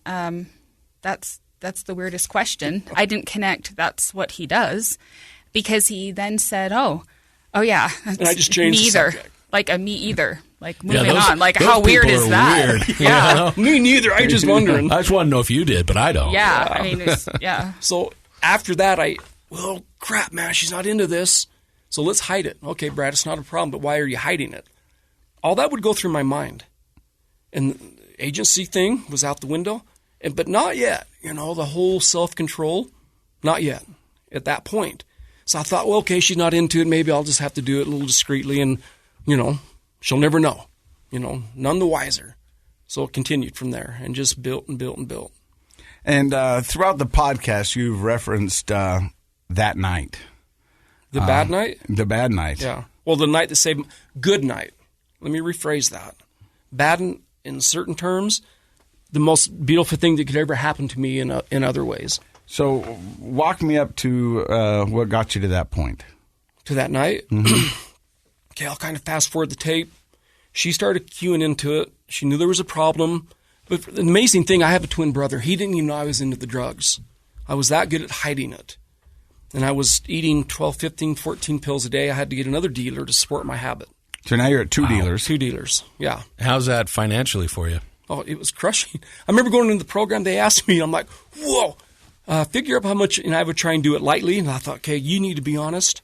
that's the weirdest question. I didn't connect that's what he does, because he then said, oh yeah. And I just changed me the either. subject. Like a me either. Like moving on. Like how weird is that? Weird. Yeah. Me neither. I just wondering. I just want to know if you did, but I don't. Yeah. I mean, yeah. So after that, well, crap, man, she's not into this. So let's hide it. Okay, Brad, it's not a problem, but why are you hiding it? All that would go through my mind. And the agency thing was out the window. But not yet, the whole self-control, not yet at that point. So I thought, well, okay, she's not into it. Maybe I'll just have to do it a little discreetly, and, she'll never know, none the wiser. So it continued from there and just built and built and built. And throughout the podcast, you've referenced that night. The bad night? The bad night. Yeah. Well, the night that saved me. Good night. Let me rephrase that. Bad in certain terms. The most beautiful thing that could ever happen to me in other ways. So walk me up to what got you to that point. To that night? Mm-hmm. Okay, I'll kind of fast forward the tape. She started cueing into it. She knew there was a problem. But the amazing thing, I have a twin brother. He didn't even know I was into the drugs. I was that good at hiding it. And I was eating 12, 15, 14 pills a day. I had to get another dealer to support my habit. So now you're at two dealers. Two dealers, yeah. How's that financially for you? Oh, it was crushing. I remember going into the program, they asked me, I'm like, whoa, figure up how much, and I would try and do it lightly. And I thought, okay, you need to be honest.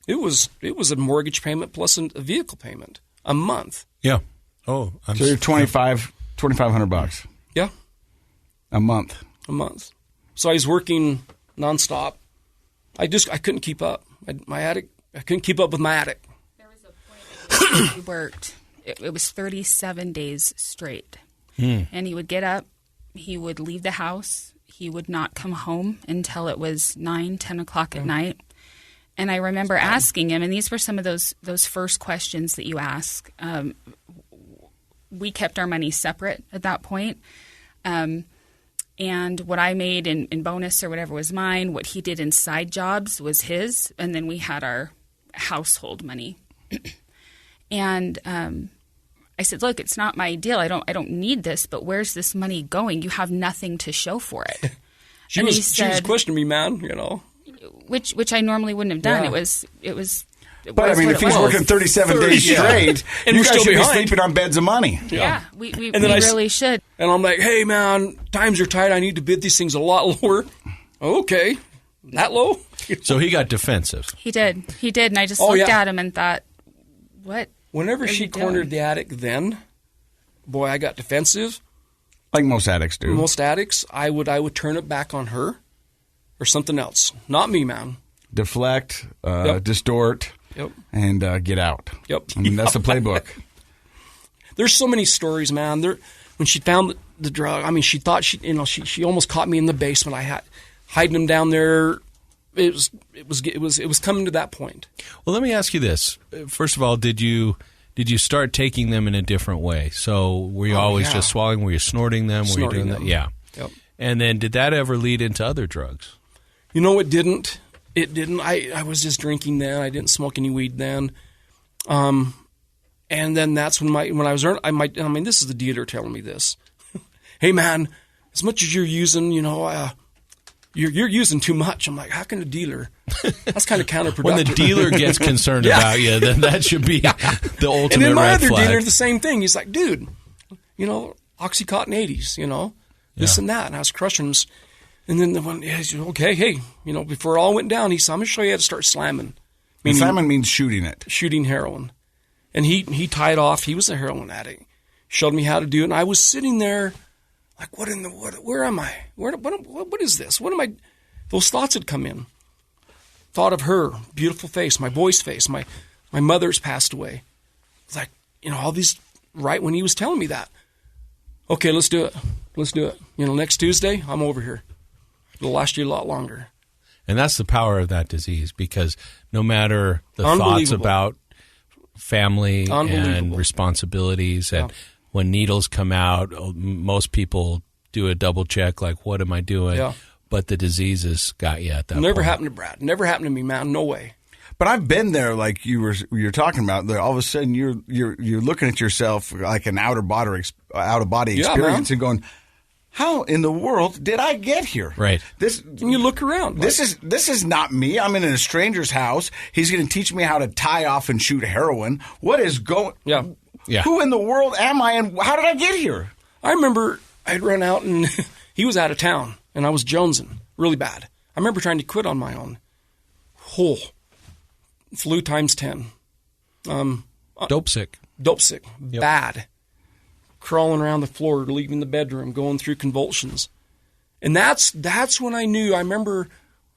It was a mortgage payment plus a vehicle payment a month. Yeah. Oh, so you're $2,500. Yeah. A month. A month. So I was working nonstop. I couldn't keep up. I couldn't keep up with my addict. There was a point where he worked. It was 37 days straight. And he would get up, he would leave the house, he would not come home until it was 9, 10 o'clock at night. And I remember asking him, and these were some of those first questions that you ask. We kept our money separate at that point. And what I made in bonus or whatever was mine. What he did in side jobs was his. And then we had our household money. And I said, look, it's not my deal. I don't need this, but where's this money going? You have nothing to show for it. She was questioning me, man, Which I normally wouldn't have done. Yeah. It was But I mean, if he's working 37 days straight, and you we're guys still should be behind. sleeping on beds of money. Yeah, we really should. And I'm like, hey, man, times are tight. I need to bid these things a lot lower. Okay, that low? So he got defensive. He did, and I just looked at him and thought, what? Whenever she cornered the addict then, boy, I got defensive. Like most addicts do. Most addicts, I would turn it back on her or something else. Not me, man. Deflect, distort, and get out. Yep. I mean, that's the playbook. There's so many stories, man. When she found the drug, I mean, she thought she almost caught me in the basement. I had hiding them down there. It was coming to that point. Well, let me ask you this. First of all, did you start taking them in a different way? So were you always just swallowing? Were you snorting them? Snorting were you doing them. that? Yeah. Yep. And then did that ever lead into other drugs? You know, it didn't. It didn't. I was just drinking then. I didn't smoke any weed then. And then that's when I was earning. I mean, this is the dealer telling me this. Hey, man, as much as you're using, you're using too much. I'm like, how can a dealer? That's kind of counterproductive. When the dealer gets concerned about you, then that should be the ultimate and then my red other flag. dealer, the same thing. He's like, dude, Oxycontin 80s, this and that. And I was crushing them. And then the one, he said, okay, hey, before it all went down, he said, I'm going to show you how to start slamming. And slamming means shooting it. Shooting heroin. And he tied off. He was a heroin addict. Showed me how to do it. And I was sitting there like, where am I? What is this? What am I? Those thoughts had come in. Thought of her, beautiful face, my boy's face. My mother's passed away. It's like, all these, right when he was telling me that. Okay, let's do it. Let's do it. Next Tuesday, I'm over here. It'll last you a lot longer. And that's the power of that disease, because no matter the thoughts about family and responsibilities, and when needles come out, most people do a double check, like, what am I doing? Yeah. But the disease has got you at that Never point. happened to Brad. Never happened to me, man. No way. But I've been there, like you're talking about. All of a sudden, you're looking at yourself like an out of body experience, and going, "How in the world did I get here?" Right. And you look around. This is not me. I'm in a stranger's house. He's going to teach me how to tie off and shoot heroin. What is going? Yeah. Who in the world am I, and how did I get here? I remember I'd run out, and he was out of town, and I was jonesing really bad. I remember trying to quit on my own. Flu times 10. Dope sick. Yep. Bad. Crawling around the floor, leaving the bedroom, going through convulsions. And that's when I knew. I remember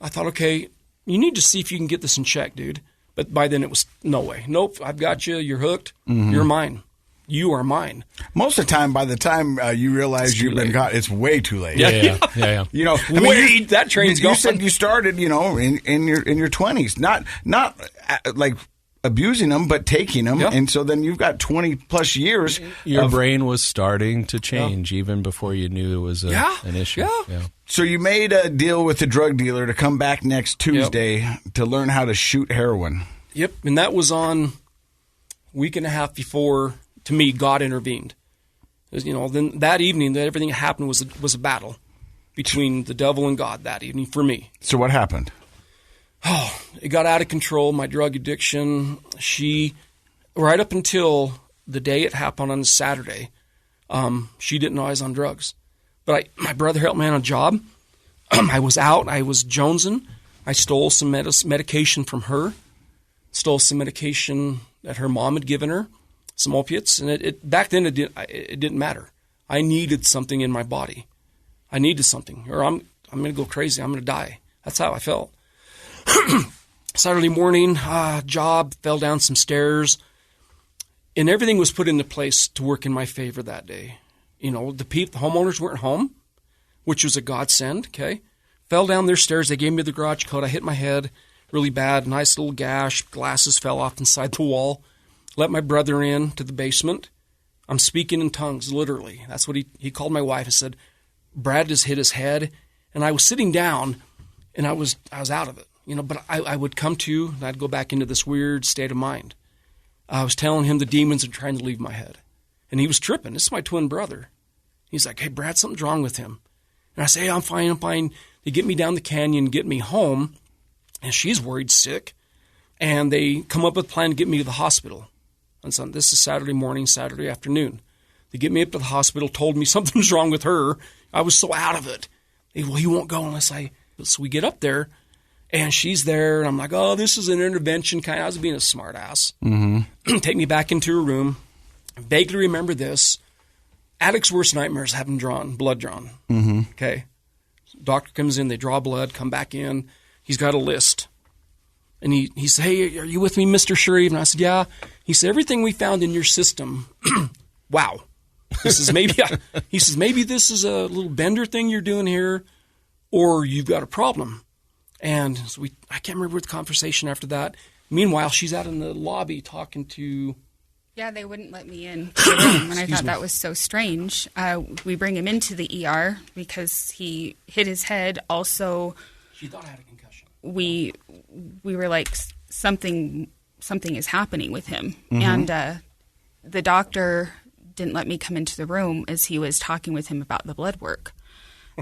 I thought, okay, you need to see if you can get this in check, dude. But by then it was no way. Nope, I've got you. You're hooked. Mm-hmm. You're mine. You are mine. Most of the time, by the time you realize you've been caught, it's way too late. Yeah. That train's gone. You said you started, in your 20s, not like abusing them, but taking them, and so then you've got 20 plus years. Your brain was starting to change even before you knew it was an issue. Yeah. So you made a deal with the drug dealer to come back next Tuesday to learn how to shoot heroin. Yep, and that was on a week and a half before. To me, God intervened. Then that evening, everything that happened was a battle between the devil and God that evening for me. So what happened? Oh, it got out of control. My drug addiction. Right up until the day it happened on Saturday, she didn't know I was on drugs. But my brother helped me on a job. I was out. I was jonesing. I stole some medication from her. Stole some medication that her mom had given her. Some opiates, and it back then it didn't matter. I needed something in my body. I needed something, or I'm going to go crazy. I'm going to die. That's how I felt. Saturday morning, job, fell down some stairs, and everything was put into place to work in my favor that day. The homeowners weren't home, which was a godsend. Okay, fell down their stairs. They gave me the garage code. I hit my head really bad. Nice little gash. Glasses fell off inside the wall. Let my brother in to the basement. I'm speaking in tongues, literally. That's what he called my wife and said, Brad just hit his head. And I was sitting down, and I was out of it. But I would come to, and I'd go back into this weird state of mind. I was telling him the demons are trying to leave my head. And he was tripping. This is my twin brother. He's like, hey, Brad, something's wrong with him. And I say, hey, I'm fine. They get me down the canyon, get me home, and she's worried sick. And they come up with a plan to get me to the hospital. And so this is Saturday morning, Saturday afternoon. They get me up to the hospital, told me something's wrong with her. I was so out of it. Well, you won't go unless I... So we get up there, and she's there, and I'm like, oh, this is an intervention kind of... I was being a smart ass. Mm-hmm. Take me back into her room. I vaguely remember this. Addict's worst nightmare is having blood drawn. Mm-hmm. Okay. Doctor comes in, they draw blood, come back in. He's got a list. And he said, hey, are you with me, Mr. Shreeve? And I said, yeah. He said, everything we found in your system wow. He says, maybe this is a little bender thing you're doing here, or you've got a problem. And so I can't remember the conversation after that. Meanwhile, she's out in the lobby talking to... Yeah, they wouldn't let me in the room, and I thought that was so strange. We bring him into the ER because he hit his head. Also, she thought I had a concussion. We were like, something is happening with him. Mm-hmm. And the doctor didn't let me come into the room as he was talking with him about the blood work.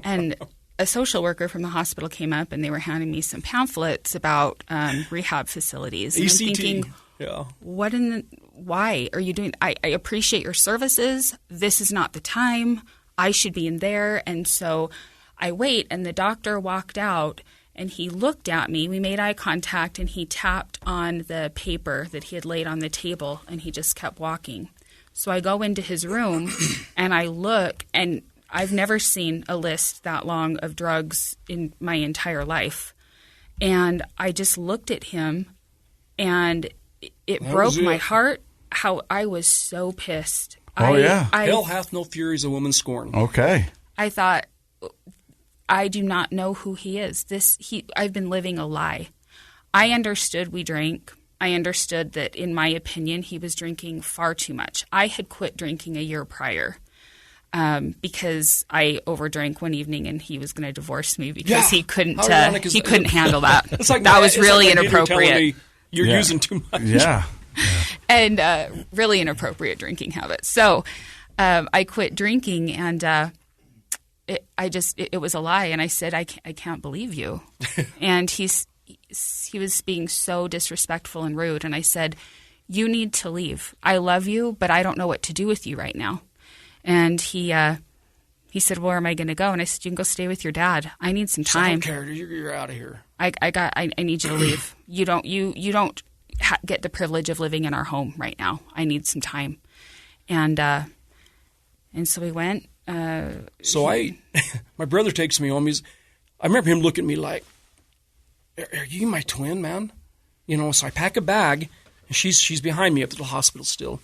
And a social worker from the hospital came up, and they were handing me some pamphlets about rehab facilities. And ECT. I'm thinking, yeah. Why are you doing? I appreciate your services. This is not the time. I should be in there. And so I wait, and the doctor walked out, and he looked at me. We made eye contact, and he tapped on the paper that he had laid on the table, and he just kept walking. So I go into his room, and I look, and I've never seen a list that long of drugs in my entire life. And I just looked at him, and it broke my heart how I was so pissed. Hell hath no fury as a woman scorned. Okay. I thought, I do not know who he is. I've been living a lie. I understood we drank. I understood that, in my opinion, he was drinking far too much. I had quit drinking a year prior because I overdrank one evening, and he was going to divorce me because he couldn't handle that. It's like that was really like inappropriate. You're using too much. Yeah. And really inappropriate drinking habits. So I quit drinking, and it was a lie. And I said, I can't believe you. And he was being so disrespectful and rude. And I said, you need to leave. I love you, but I don't know what to do with you right now. And he said, well, where am I going to go? And I said, you can go stay with your dad. I need some time. I don't care. You're out of here. I need you to leave. You don't get the privilege of living in our home right now. I need some time. And so we went. My brother takes me home. I remember him looking at me like, are you my twin, man? So I pack a bag, and she's behind me up to the hospital still.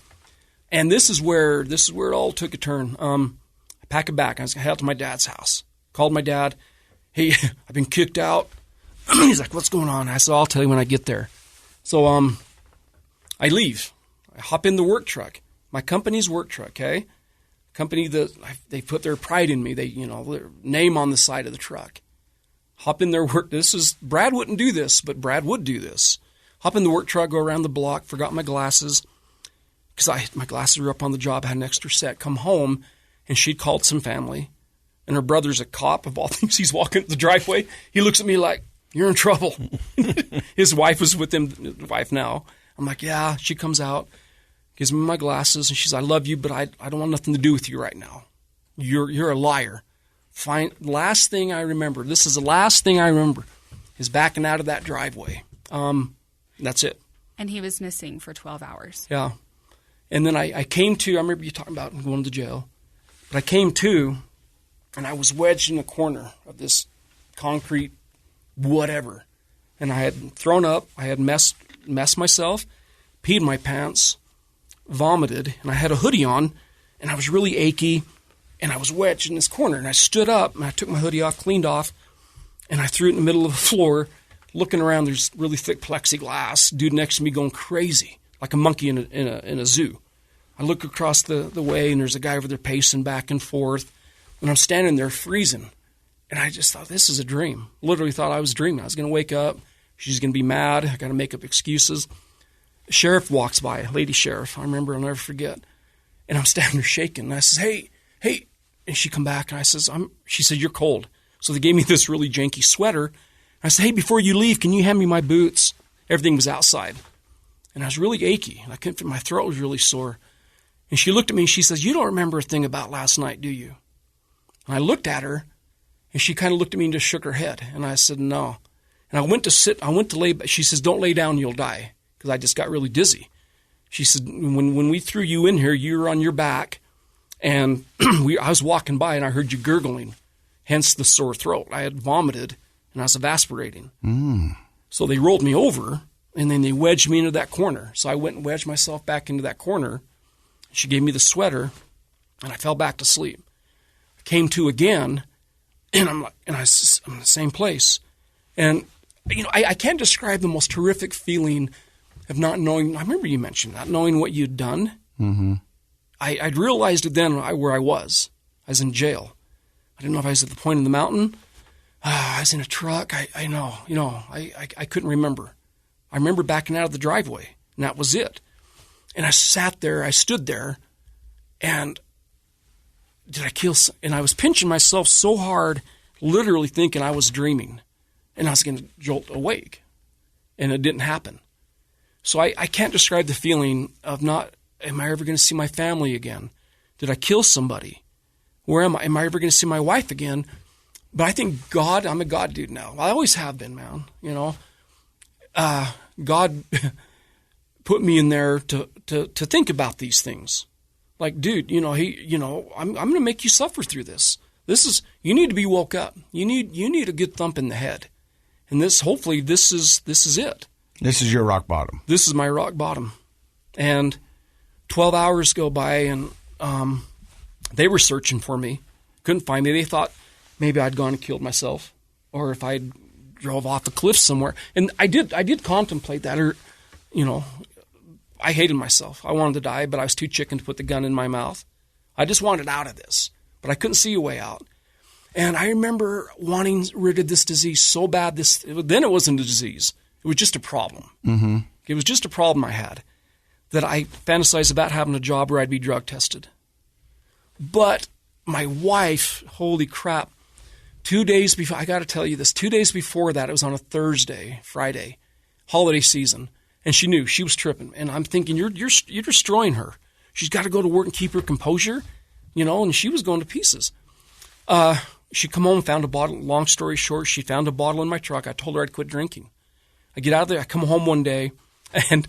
And this is where it all took a turn. I pack a bag. I was going to head out to my dad's house. Called my dad. Hey, I've been kicked out. He's like, what's going on? I said, I'll tell you when I get there. So I leave. I hop in the work truck. My company's work truck, okay? Company that they put their pride in me. They, their name on the side of the truck. Hop in their work. Brad wouldn't do this, but Brad would do this. Hop in the work truck, go around the block, forgot my glasses. Because my glasses were up on the job, I had an extra set. Come home, and she'd called some family. And her brother's a cop, of all things. He's walking up the driveway. He looks at me like, you're in trouble. His wife was with him, the wife now. I'm like, yeah. She comes out, gives me my glasses, and she says, I love you, but I don't want nothing to do with you right now. You're a liar. Fine. Last thing I remember, this is the last thing I remember, is backing out of that driveway. That's it. And he was missing for 12 hours. Yeah. And then I came to, I remember you talking about going to jail, but I came to, and I was wedged in the corner of this concrete whatever. And I had thrown up, I had messed myself, peed my pants, vomited, and I had a hoodie on, and I was really achy, and I was wedged in this corner. And I stood up, and I took my hoodie off, cleaned off, and I threw it in the middle of the floor, looking around. There's really thick plexiglass, dude next to me going crazy, like a monkey in a zoo. I look across the way, and there's a guy over there pacing back and forth, and I'm standing there freezing. And I just thought, this is a dream. Literally thought I was dreaming. I was going to wake up. She's going to be mad. I got to make up excuses. The sheriff walks by, a lady sheriff. I remember, I'll never forget. And I'm standing there shaking. And I says, hey. And she come back, and I says, she said, you're cold. So they gave me this really janky sweater. I said, hey, before you leave, can you hand me my boots? Everything was outside. And I was really achy. And I couldn't feel, my throat was really sore. And she looked at me, and she says, you don't remember a thing about last night, do you? And I looked at her, and she kind of looked at me and just shook her head. And I said, no. And I went to lay, she says, don't lay down, you'll die. Because I just got really dizzy. She said, when we threw you in here, you were on your back. And I was walking by, and I heard you gurgling, hence the sore throat. I had vomited, and I was evaporating. So they rolled me over, and then they wedged me into that corner. So I went and wedged myself back into that corner. She gave me the sweater, and I fell back to sleep. I came to again, and I'm in the same place. And, I can't describe the most horrific feeling of not knowing. I remember you mentioned that, knowing what you'd done. Mm-hmm. I'd realized it then where I was. I was in jail. I didn't know if I was at the point of the mountain. I was in a truck. I know. I couldn't remember. I remember backing out of the driveway, and that was it. And I sat there. I stood there, and did I kill? And I was pinching myself so hard, literally thinking I was dreaming, and I was going to jolt awake, and it didn't happen. So I can't describe the feeling of not. Am I ever going to see my family again? Did I kill somebody? Where am I? Am I ever going to see my wife again? But I think God, I'm a God dude now. I always have been, man. God put me in there to think about these things. Like, dude, I'm going to make you suffer through this. You need to be woke up. You need a good thump in the head. And hopefully this is it. This is your rock bottom. This is my rock bottom. And 12 hours go by, and they were searching for me. Couldn't find me. They thought maybe I'd gone and killed myself, or if I drove off a cliff somewhere. And I did contemplate that, or, I hated myself. I wanted to die, but I was too chicken to put the gun in my mouth. I just wanted out of this, but I couldn't see a way out. And I remember wanting rid of this disease so bad. Then it wasn't a disease. It was just a problem. Mm-hmm. It was just a problem I had, that I fantasized about having a job where I'd be drug tested. But my wife, holy crap, 2 days before, I got to tell you this, 2 days before that, it was on a Friday, holiday season, and she knew she was tripping. And I'm thinking, you're destroying her. She's got to go to work and keep her composure, and she was going to pieces. She come home and found a bottle. Long story short, she found a bottle in my truck. I told her I'd quit drinking. I get out of there. I come home one day, and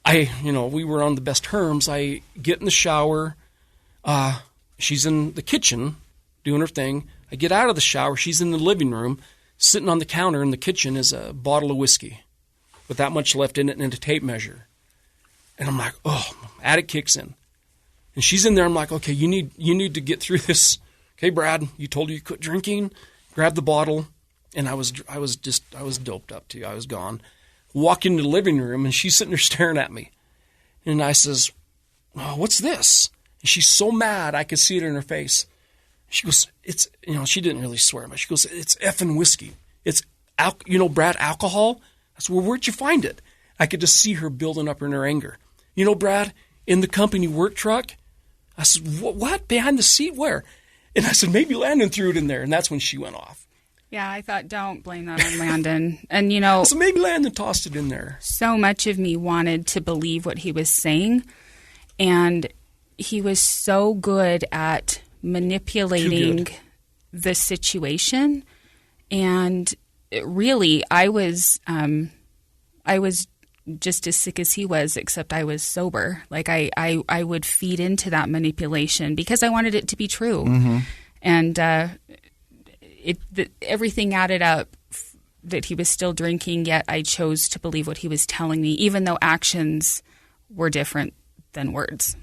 we were on the best terms. I get in the shower. She's in the kitchen doing her thing. I get out of the shower. She's in the living room. Sitting on the counter in the kitchen is a bottle of whiskey with that much left in it and a tape measure. And I'm like, oh, addict kicks in. And she's in there. I'm like, okay, you need to get through this. Okay, Brad, you told her you quit drinking. Grab the bottle. And I was doped up too. I was gone. Walk into the living room, and she's sitting there staring at me. And I says, oh, what's this? And she's so mad, I could see it in her face. She goes, she didn't really swear, but she goes, it's effing whiskey. It's, Brad, alcohol? I said, well, where'd you find it? I could just see her building up in her anger. Brad, in the company work truck? I said, what? Behind the seat? Where? And I said, maybe Landon threw it in there. And that's when she went off. Yeah, I thought, don't blame that on Landon. And, so maybe Landon tossed it in there. So much of me wanted to believe what he was saying. And he was so good at manipulating the situation. And really, I was just as sick as he was, except I was sober. Like I would feed into that manipulation because I wanted it to be true. Mm-hmm. And everything added up that he was still drinking, yet I chose to believe what he was telling me, even though actions were different than words.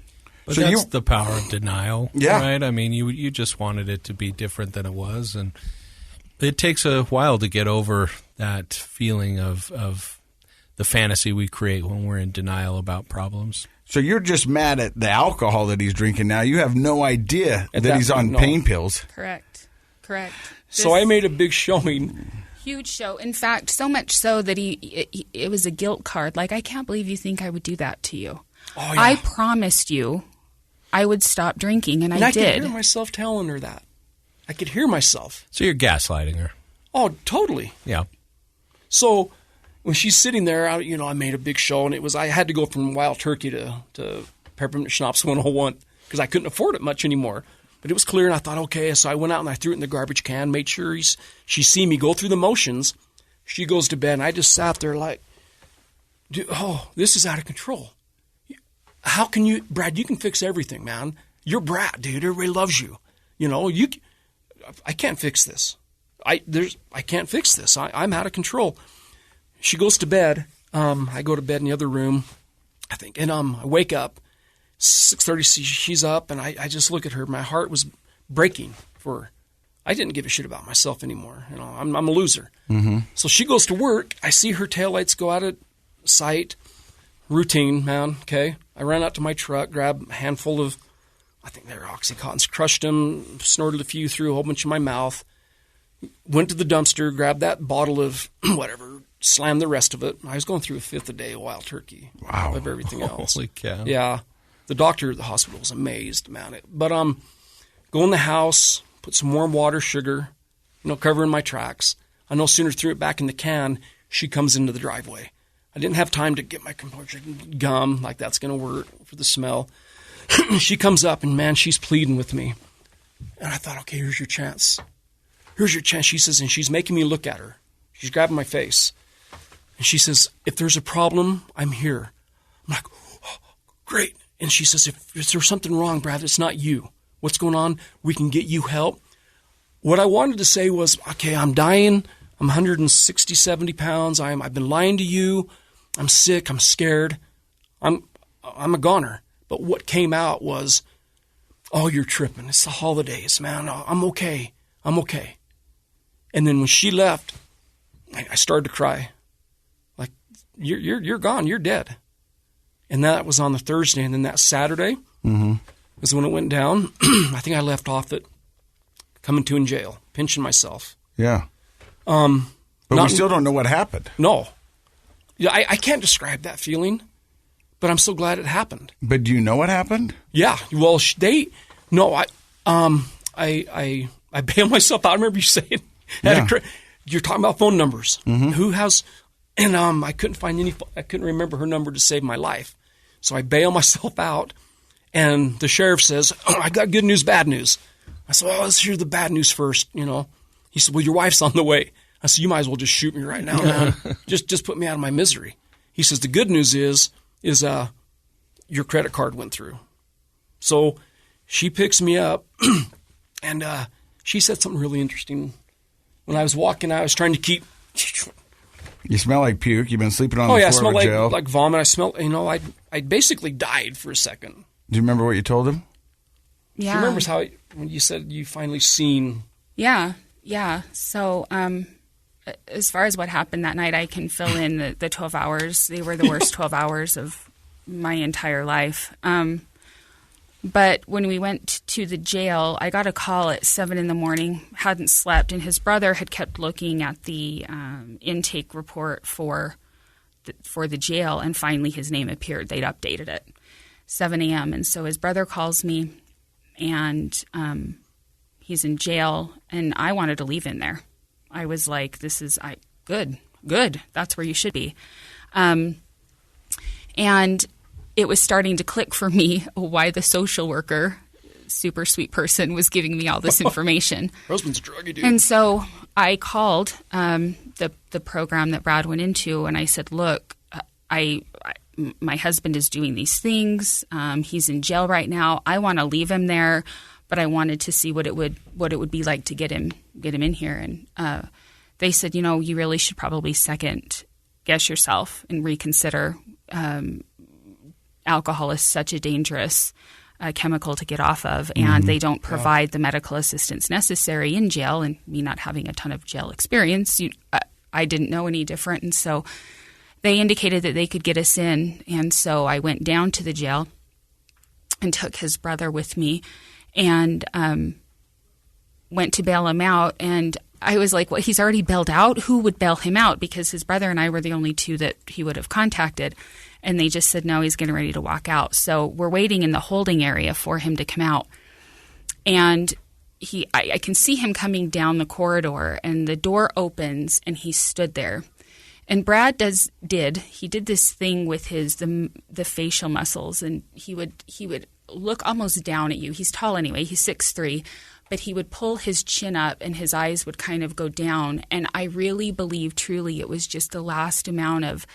But that's the power of denial, right? I mean, you just wanted it to be different than it was, and it takes a while to get over that feeling of the fantasy we create when we're in denial about problems. So you're just mad at the alcohol that he's drinking now. You have no idea that he's on pain pills. Correct. So I made a big showing. Huge show. In fact, so much so that it was a guilt card. Like, I can't believe you think I would do that to you. Oh, yeah. I promised you I would stop drinking, and I did. I could hear myself telling her that. I could hear myself. So you're gaslighting her. Oh, totally. Yeah. So when she's sitting there, I made a big show, and I had to go from Wild Turkey to Peppermint Schnapps 101 because I couldn't afford it much anymore. But it was clear, and I thought, okay. So I went out and I threw it in the garbage can, made sure she see me go through the motions. She goes to bed, and I just sat there like, this is out of control. How can you, Brad, you can fix everything, man. You're Brad, dude. Everybody loves you. I can't fix this. I can't fix this. I'm out of control. She goes to bed. I go to bed in the other room, I think, and I wake up, 6:30, she's up, and I just look at her. My heart was breaking for her. I didn't give a shit about myself anymore. You know, I'm a loser. Mm-hmm. So she goes to work. I see her taillights go out of sight. Routine, man, okay? I ran out to my truck, grabbed a handful of, I think they were Oxycontins, crushed them, snorted a few through a whole bunch in my mouth, went to the dumpster, grabbed that bottle of whatever, slammed the rest of it. I was going through a fifth a day of wild turkey. Wow. Of everything else. Holy cow. Yeah. The doctor at the hospital was amazed about it. But go in the house, put some warm water, sugar, covering my tracks. I no sooner threw it back in the can, she comes into the driveway. I didn't have time to get my composure, gum, like that's going to work for the smell. She comes up, and, man, she's pleading with me. And I thought, okay, here's your chance. Here's your chance, she says, and she's making me look at her. She's grabbing my face. And she says, if there's a problem, I'm here. I'm like, oh, great. And she says, if there's something wrong, Brad, it's not you. What's going on? We can get you help. What I wanted to say was, okay, I'm dying. I'm 160, 70 pounds. I've been lying to you. I'm sick. I'm scared. I'm a goner. But what came out was, oh, you're tripping. It's the holidays, man. I'm okay. I'm okay. And then when she left, I started to cry. Like, you're gone. You're dead. And that was on the Thursday. And then that Saturday is when it went down. I think I left off at coming to in jail, pinching myself. Yeah. But we still don't know what happened. No. Yeah, I can't describe that feeling, but I'm so glad it happened. But do you know what happened? Yeah. Well, I bailed myself out. I remember you saying, you're talking about phone numbers. Mm-hmm. Who has, and I couldn't remember her number to save my life. So I bailed myself out, and the sheriff says, oh, I got good news, bad news. I said, well, let's hear the bad news first, He said, well, your wife's on the way. I said, you might as well just shoot me right now, man. just put me out of my misery. He says, the good news is your credit card went through. So she picks me up, and she said something really interesting. When I was walking out, I was trying to keep. You smell like puke. You've been sleeping on the floor I smell of jail. like vomit. I smell. I basically died for a second. Do you remember what you told him? Yeah. She remembers how when you said you finally seen. Yeah. So, as far as what happened that night, I can fill in the 12 hours. They were the worst 12 hours of my entire life. But when we went to the jail, I got a call at 7 a.m, hadn't slept, and his brother had kept looking at the intake report for the jail, and finally his name appeared. They'd updated it, 7 a.m. And so his brother calls me, and he's in jail, and I wanted to leave him there. I was like, good. That's where you should be. And it was starting to click for me why the social worker, super sweet person, was giving me all this information. Husband's druggy, dude. And so I called the program that Brad went into, and I said, look, my husband is doing these things. He's in jail right now. I want to leave him there, but I wanted to see what it would be like to get him in here. And they said, you really should probably second guess yourself and reconsider. Alcohol is such a dangerous chemical to get off of, and they don't provide the medical assistance necessary in jail. And me not having a ton of jail experience, I didn't know any different. And so they indicated that they could get us in. And so I went down to the jail and took his brother with me, and went to bail him out. And I was like, well, he's already bailed out. Who would bail him out? Because his brother and I were the only two that he would have contacted. And they just said, no, he's getting ready to walk out. So we're waiting in the holding area for him to come out. And I can see him coming down the corridor, and the door opens, and he stood there. And Brad did this thing with the facial muscles, and he would look almost down at you. He's tall anyway. He's 6'3", but he would pull his chin up, and his eyes would kind of go down. And I really believe truly it was just the last amount of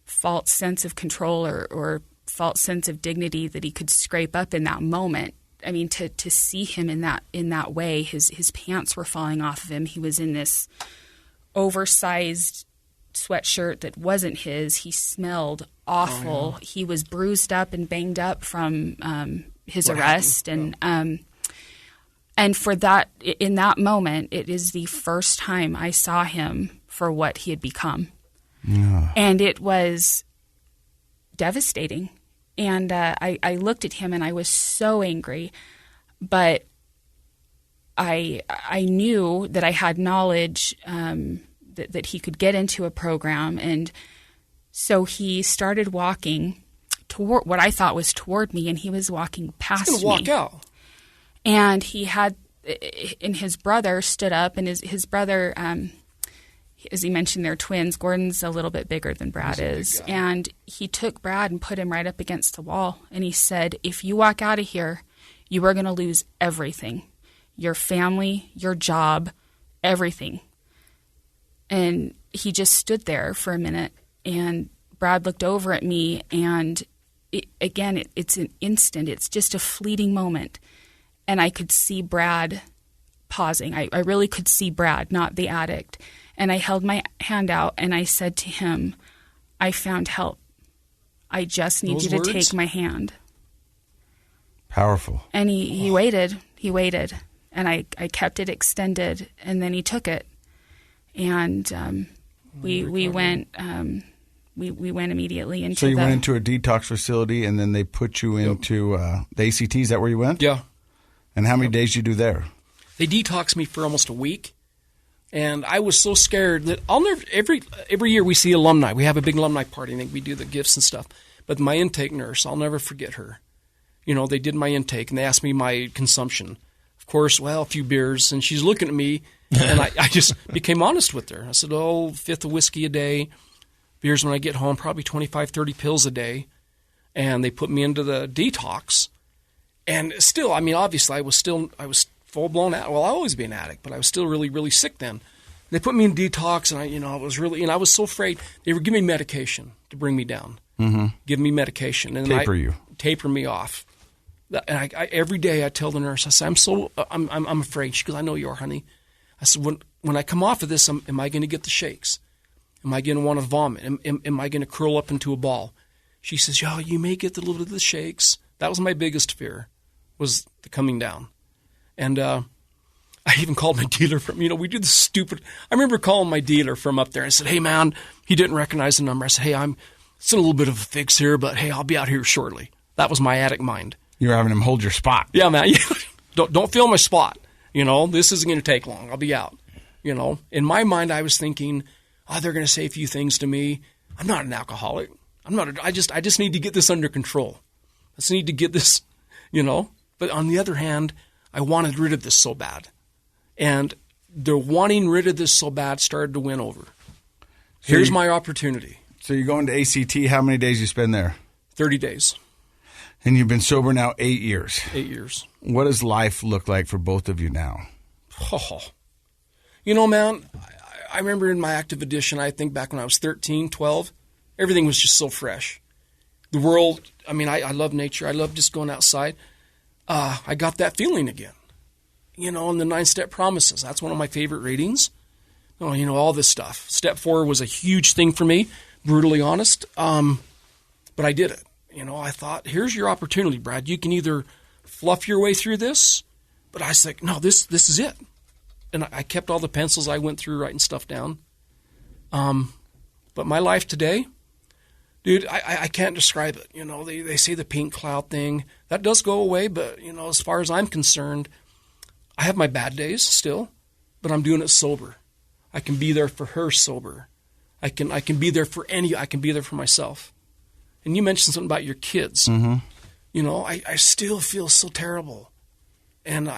false sense of control or false sense of dignity that he could scrape up in that moment. I mean, to see him in that way, his pants were falling off of him. He was in this oversized sweatshirt that wasn't his. He smelled awful. He was bruised up and banged up from his arrest. And for that, in that moment, it is the first time I saw him for what he had become. Yeah. And it was devastating. And I looked at him and I was so angry. But I knew that I had knowledge that he could get into a program. And so he started walking toward what I thought was toward me, and he was walking past me. He's going to walk out. And he had, and his brother stood up, and his brother, as he mentioned, they're twins. Gordon's a little bit bigger than Brad is. And he took Brad and put him right up against the wall. And he said, if you walk out of here, you are going to lose everything. Your family, your job, everything. And he just stood there for a minute, and Brad looked over at me, and it's an instant. It's just a fleeting moment. And I could see Brad pausing. I really could see Brad, not the addict. And I held my hand out, and I said to him, I found help. I just need you to take my hand. Powerful. And he waited. He waited. And I kept it extended, and then he took it. And we went immediately into. So you went into a detox facility, and then they put you into the ACT. Is that where you went? Yeah. And how many days did you do there? They detoxed me for almost a week, and I was so scared that I'll never. Every year we see alumni. We have a big alumni party, and we do the gifts and stuff. But my intake nurse, I'll never forget her. You know, they did my intake, and they asked me my consumption. Of course, a few beers, and she's looking at me, and I just became honest with her. I said, fifth of whiskey a day, beers when I get home, probably 25, 30 pills a day. And they put me into the detox. And still, obviously, I was full-blown addict. Well, I always be an addict, but I was still really, really sick then. They put me in detox, and I was so afraid. They were giving me medication to bring me down, giving me medication. And taper me off. And I every day I tell the nurse, I say, I'm afraid. She goes, I know you are, honey. I said, when I come off of this, am I going to get the shakes? Am I going to want to vomit? Am I going to curl up into a ball? She says, you may get a little bit of the shakes. That was my biggest fear, was the coming down. And I even called my dealer from, we do the stupid. I remember calling my dealer from up there. I said, hey, man, he didn't recognize the number. I said, hey, it's a little bit of a fix here, but hey, I'll be out here shortly. That was my addict mind. You're having him hold your spot. Yeah, man. Don't fill my spot. This isn't going to take long. I'll be out. In my mind, I was thinking, they're going to say a few things to me. I'm not an alcoholic. I just need to get this under control. I just need to get this, But on the other hand, I wanted rid of this so bad. And the wanting rid of this so bad started to win over. Here's my opportunity. So you're going to ACT. How many days you spend there? 30 days. And you've been sober now 8 years. 8 years. What does life look like for both of you now? Man, I remember in my active addiction, I think back when I was 13, 12, everything was just so fresh. The world, I love nature. I love just going outside. I got that feeling again. And the 9-step promises, that's one of my favorite readings. All this stuff. Step 4 was a huge thing for me, brutally honest. But I did it. I thought, here's your opportunity, Brad. You can either fluff your way through this, but I was like, no, this is it. And I kept all the pencils I went through writing stuff down. But my life today, dude, I can't describe it. They say the pink cloud thing. That does go away, but, as far as I'm concerned, I have my bad days still, but I'm doing it sober. I can be there for her sober. I can be there for I can be there for myself. And you mentioned something about your kids. Mm-hmm. I still feel so terrible. And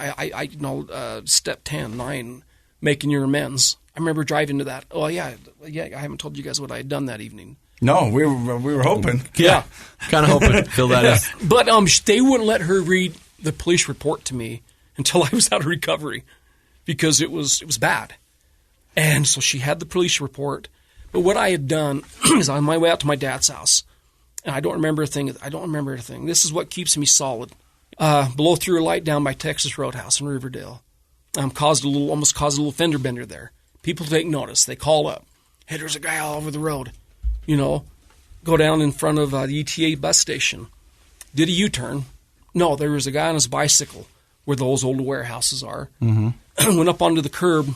step 10, 9, making your amends. I remember driving to that. Oh, yeah, I haven't told you guys what I had done that evening. No, we were hoping. Yeah. Kind of hoping. Fill that in. But they wouldn't let her read the police report to me until I was out of recovery because it was bad. And so she had the police report. But what I had done is on my way out to my dad's house, and I don't remember a thing. This is what keeps me solid. Blow through a light down by Texas Roadhouse in Riverdale. Almost caused a little fender bender there. People take notice. They call up. Hey, there's a guy all over the road. Go down in front of the ETA bus station. Did a U-turn. No, there was a guy on his bicycle where those old warehouses are. Mm-hmm. Went up onto the curb,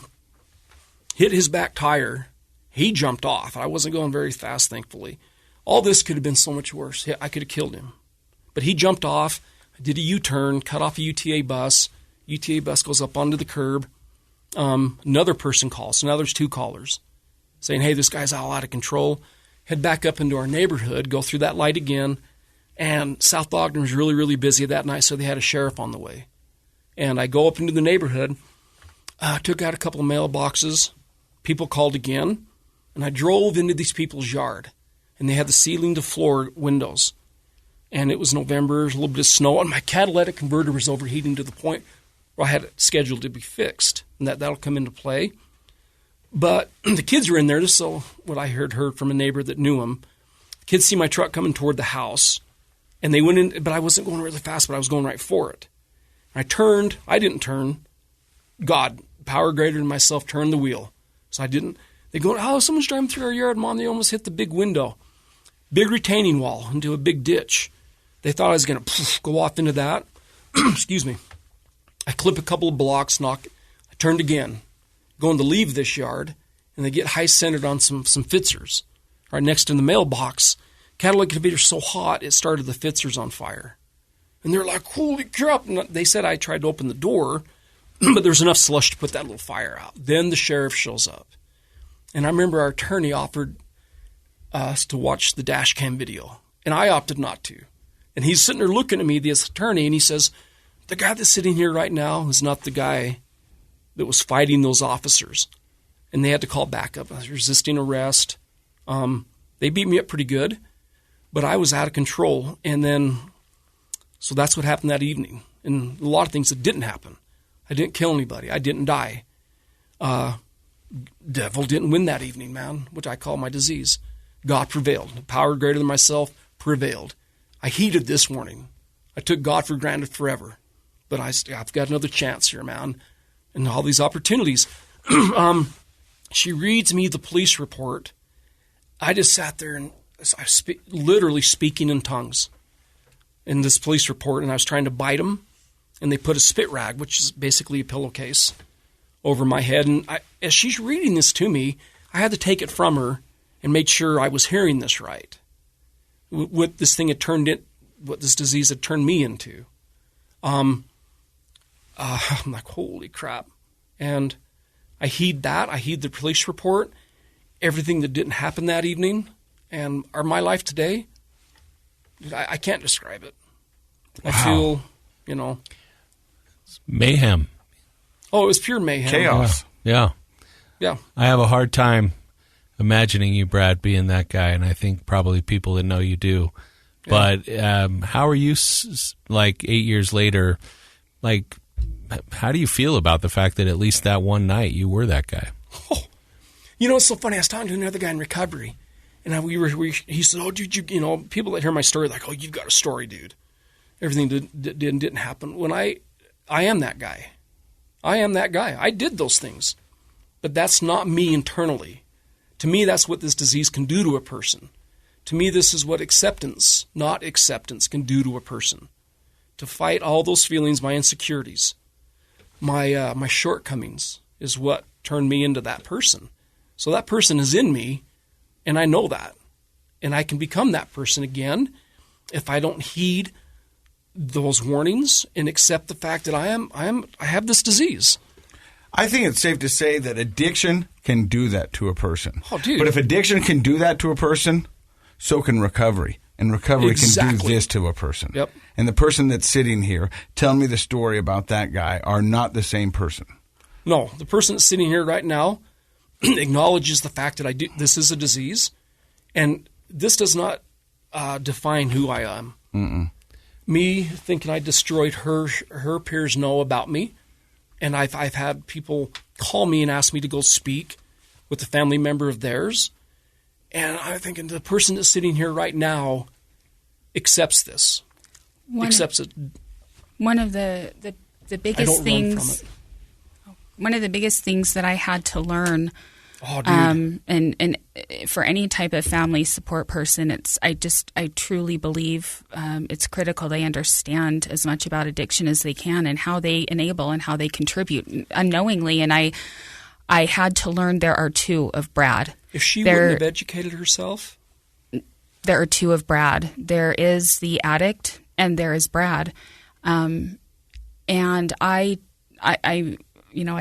hit his back tire. He jumped off. I wasn't going very fast, thankfully. All this could have been so much worse. I could have killed him. But he jumped off, did a U-turn, cut off a UTA bus. UTA bus goes up onto the curb. Another person calls. So now there's 2 callers saying, hey, this guy's all out of control. Head back up into our neighborhood, go through that light again. And South Ogden was really, really busy that night, so they had a sheriff on the way. And I go up into the neighborhood, took out a couple of mailboxes. People called again. And I drove into these people's yard. And they had the ceiling-to-floor windows. And it was November, a little bit of snow. And my catalytic converter was overheating to the point where I had it scheduled to be fixed. And that'll come into play. But the kids were in there, so what I heard from a neighbor that knew him. The kids see my truck coming toward the house, and they went in, but I wasn't going really fast, but I was going right for it. I turned. I didn't turn. God, power greater than myself, turned the wheel. So I didn't. They go, oh, someone's driving through our yard, Mom. They almost hit the big window. Big retaining wall into a big ditch. They thought I was going to go off into that. Excuse me. I clip a couple of blocks, I turned again. Going to leave this yard, and they get high-centered on some Fitzers right next to the mailbox. Catalytic converter's so hot, it started the Fitzers on fire. And they're like, holy crap. And they said I tried to open the door, but there was enough slush to put that little fire out. Then the sheriff shows up. And I remember our attorney offered us to watch the dash cam video, and I opted not to. And he's sitting there looking at me, this attorney, and he says, the guy that's sitting here right now is not the guy that was fighting those officers. And they had to call backup. I was resisting arrest. They beat me up pretty good, but I was out of control. And then, so that's what happened that evening. And a lot of things that didn't happen. I didn't kill anybody. I didn't die. Devil didn't win that evening, man, which I call my disease. God prevailed. The power greater than myself prevailed. I heeded this warning. I took God for granted forever. But I've got another chance here, man. And all these opportunities. She reads me the police report. I just sat there and I literally speaking in tongues in this police report, and I was trying to bite them, and they put a spit rag, which is basically a pillowcase, over my head. And as she's reading this to me, I had to take it from her and make sure I was hearing this right. What this thing had turned in, what this disease had turned me into. I'm like, holy crap. And I heed that. I heed the police report, everything that didn't happen that evening. And my life today, I can't describe it. Wow. I feel, mayhem. Oh, it was pure mayhem. Chaos. Yeah. Yeah. I have a hard time imagining you, Brad, being that guy, and I think probably people that know you do. Yeah. But how are you, 8 years later, how do you feel about the fact that at least that one night you were that guy? Oh, it's so funny. I was talking to another guy in recovery, and he said, "Oh, dude, people that hear my story like, oh, you've got a story, dude. Everything didn't happen." When I am that guy. I am that guy. I did those things, but that's not me internally. To me, that's what this disease can do to a person. To me, this is what acceptance, not acceptance, can do to a person. To fight all those feelings, my insecurities, my shortcomings is what turned me into that person. So that person is in me, and I know that. And I can become that person again if I don't heed those warnings and accept the fact that I have this disease. I think it's safe to say that addiction can do that to a person. Oh, dude. But if addiction can do that to a person, so can recovery. And recovery can do this to a person. Yep. And the person that's sitting here telling me the story about that guy are not the same person. No, the person that's sitting here right now acknowledges the fact that this is a disease, and this does not define who I am. Mm-mm. Me thinking I destroyed her peers know about me, and I've had people call me and ask me to go speak with a family member of theirs, and I'm thinking the person that's sitting here right now accepts this, accepts it. One of the biggest things. One of the biggest things that I had to learn Oh, dude. And for any type of family support person, I truly believe it's critical they understand as much about addiction as they can and how they enable and how they contribute unknowingly. And I had to learn there are two of Brad. If she wouldn't have educated herself? There are two of Brad. There is the addict and there is Brad. And I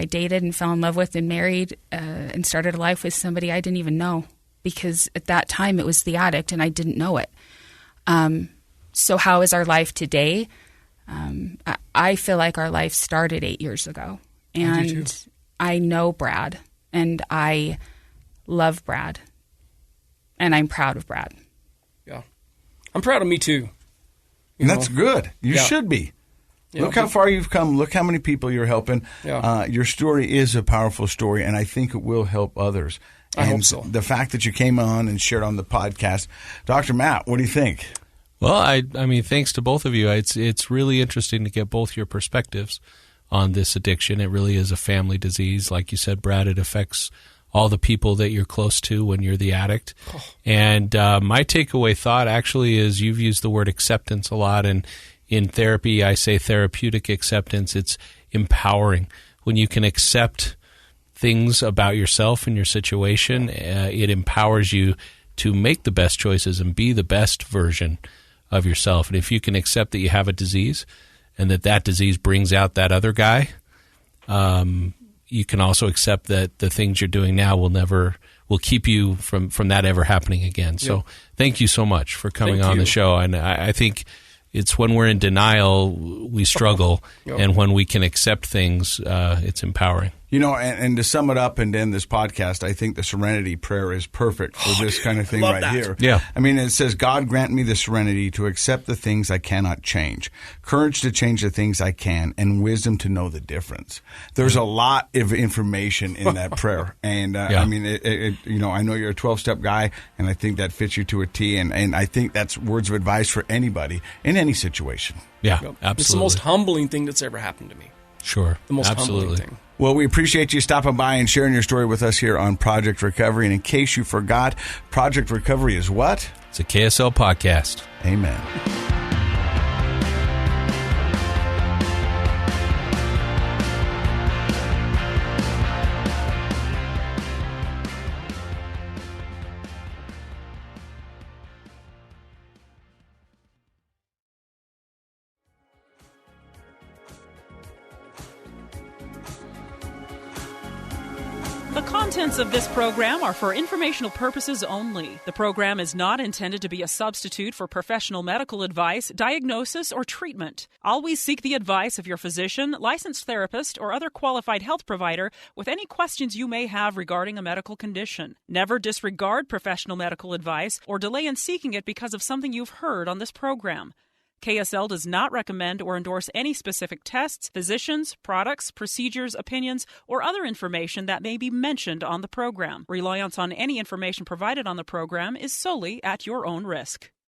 dated and fell in love with and married and started a life with somebody I didn't even know, because at that time it was the addict and I didn't know it. So how is our life today? I feel like our life started 8 years ago. And I know Brad and I love Brad and I'm proud of Brad. Yeah. I'm proud of me too. And that's good. You should be. Yeah, look how far you've come. Look how many people you're helping. Yeah. Your story is a powerful story, and I think it will help others. I hope so. The fact that you came on and shared on the podcast. Dr. Matt, what do you think? Well, I mean, thanks to both of you. It's really interesting to get both your perspectives on this addiction. It really is a family disease. Like you said, Brad, it affects all the people that you're close to when you're the addict. Oh. And my takeaway thought actually is you've used the word acceptance a lot, and in therapy, I say therapeutic acceptance. It's empowering. When you can accept things about yourself and your situation, it empowers you to make the best choices and be the best version of yourself. And if you can accept that you have a disease and that disease brings out that other guy, you can also accept that the things you're doing now will keep you from that ever happening again. So thank you so much for coming on the show. And I think it's when we're in denial, we struggle, and when we can accept things, it's empowering. You know, and to sum it up and end this podcast, I think the serenity prayer is perfect for this kind of thing right here. Yeah. I mean, it says, God grant me the serenity to accept the things I cannot change, courage to change the things I can, and wisdom to know the difference. There's a lot of information in that prayer. And I mean, I know you're a 12-step guy, and I think that fits you to a T. And I think that's words of advice for anybody in any situation. Yeah, absolutely. It's the most humbling thing that's ever happened to me. Sure. The most humbling thing. Well, we appreciate you stopping by and sharing your story with us here on Project Recovery. And in case you forgot, Project Recovery is what? It's a KSL podcast. Amen. The contents of this program are for informational purposes only. The program is not intended to be a substitute for professional medical advice, diagnosis, or treatment. Always seek the advice of your physician, licensed therapist, or other qualified health provider with any questions you may have regarding a medical condition. Never disregard professional medical advice or delay in seeking it because of something you've heard on this program. KSL does not recommend or endorse any specific tests, physicians, products, procedures, opinions, or other information that may be mentioned on the program. Reliance on any information provided on the program is solely at your own risk.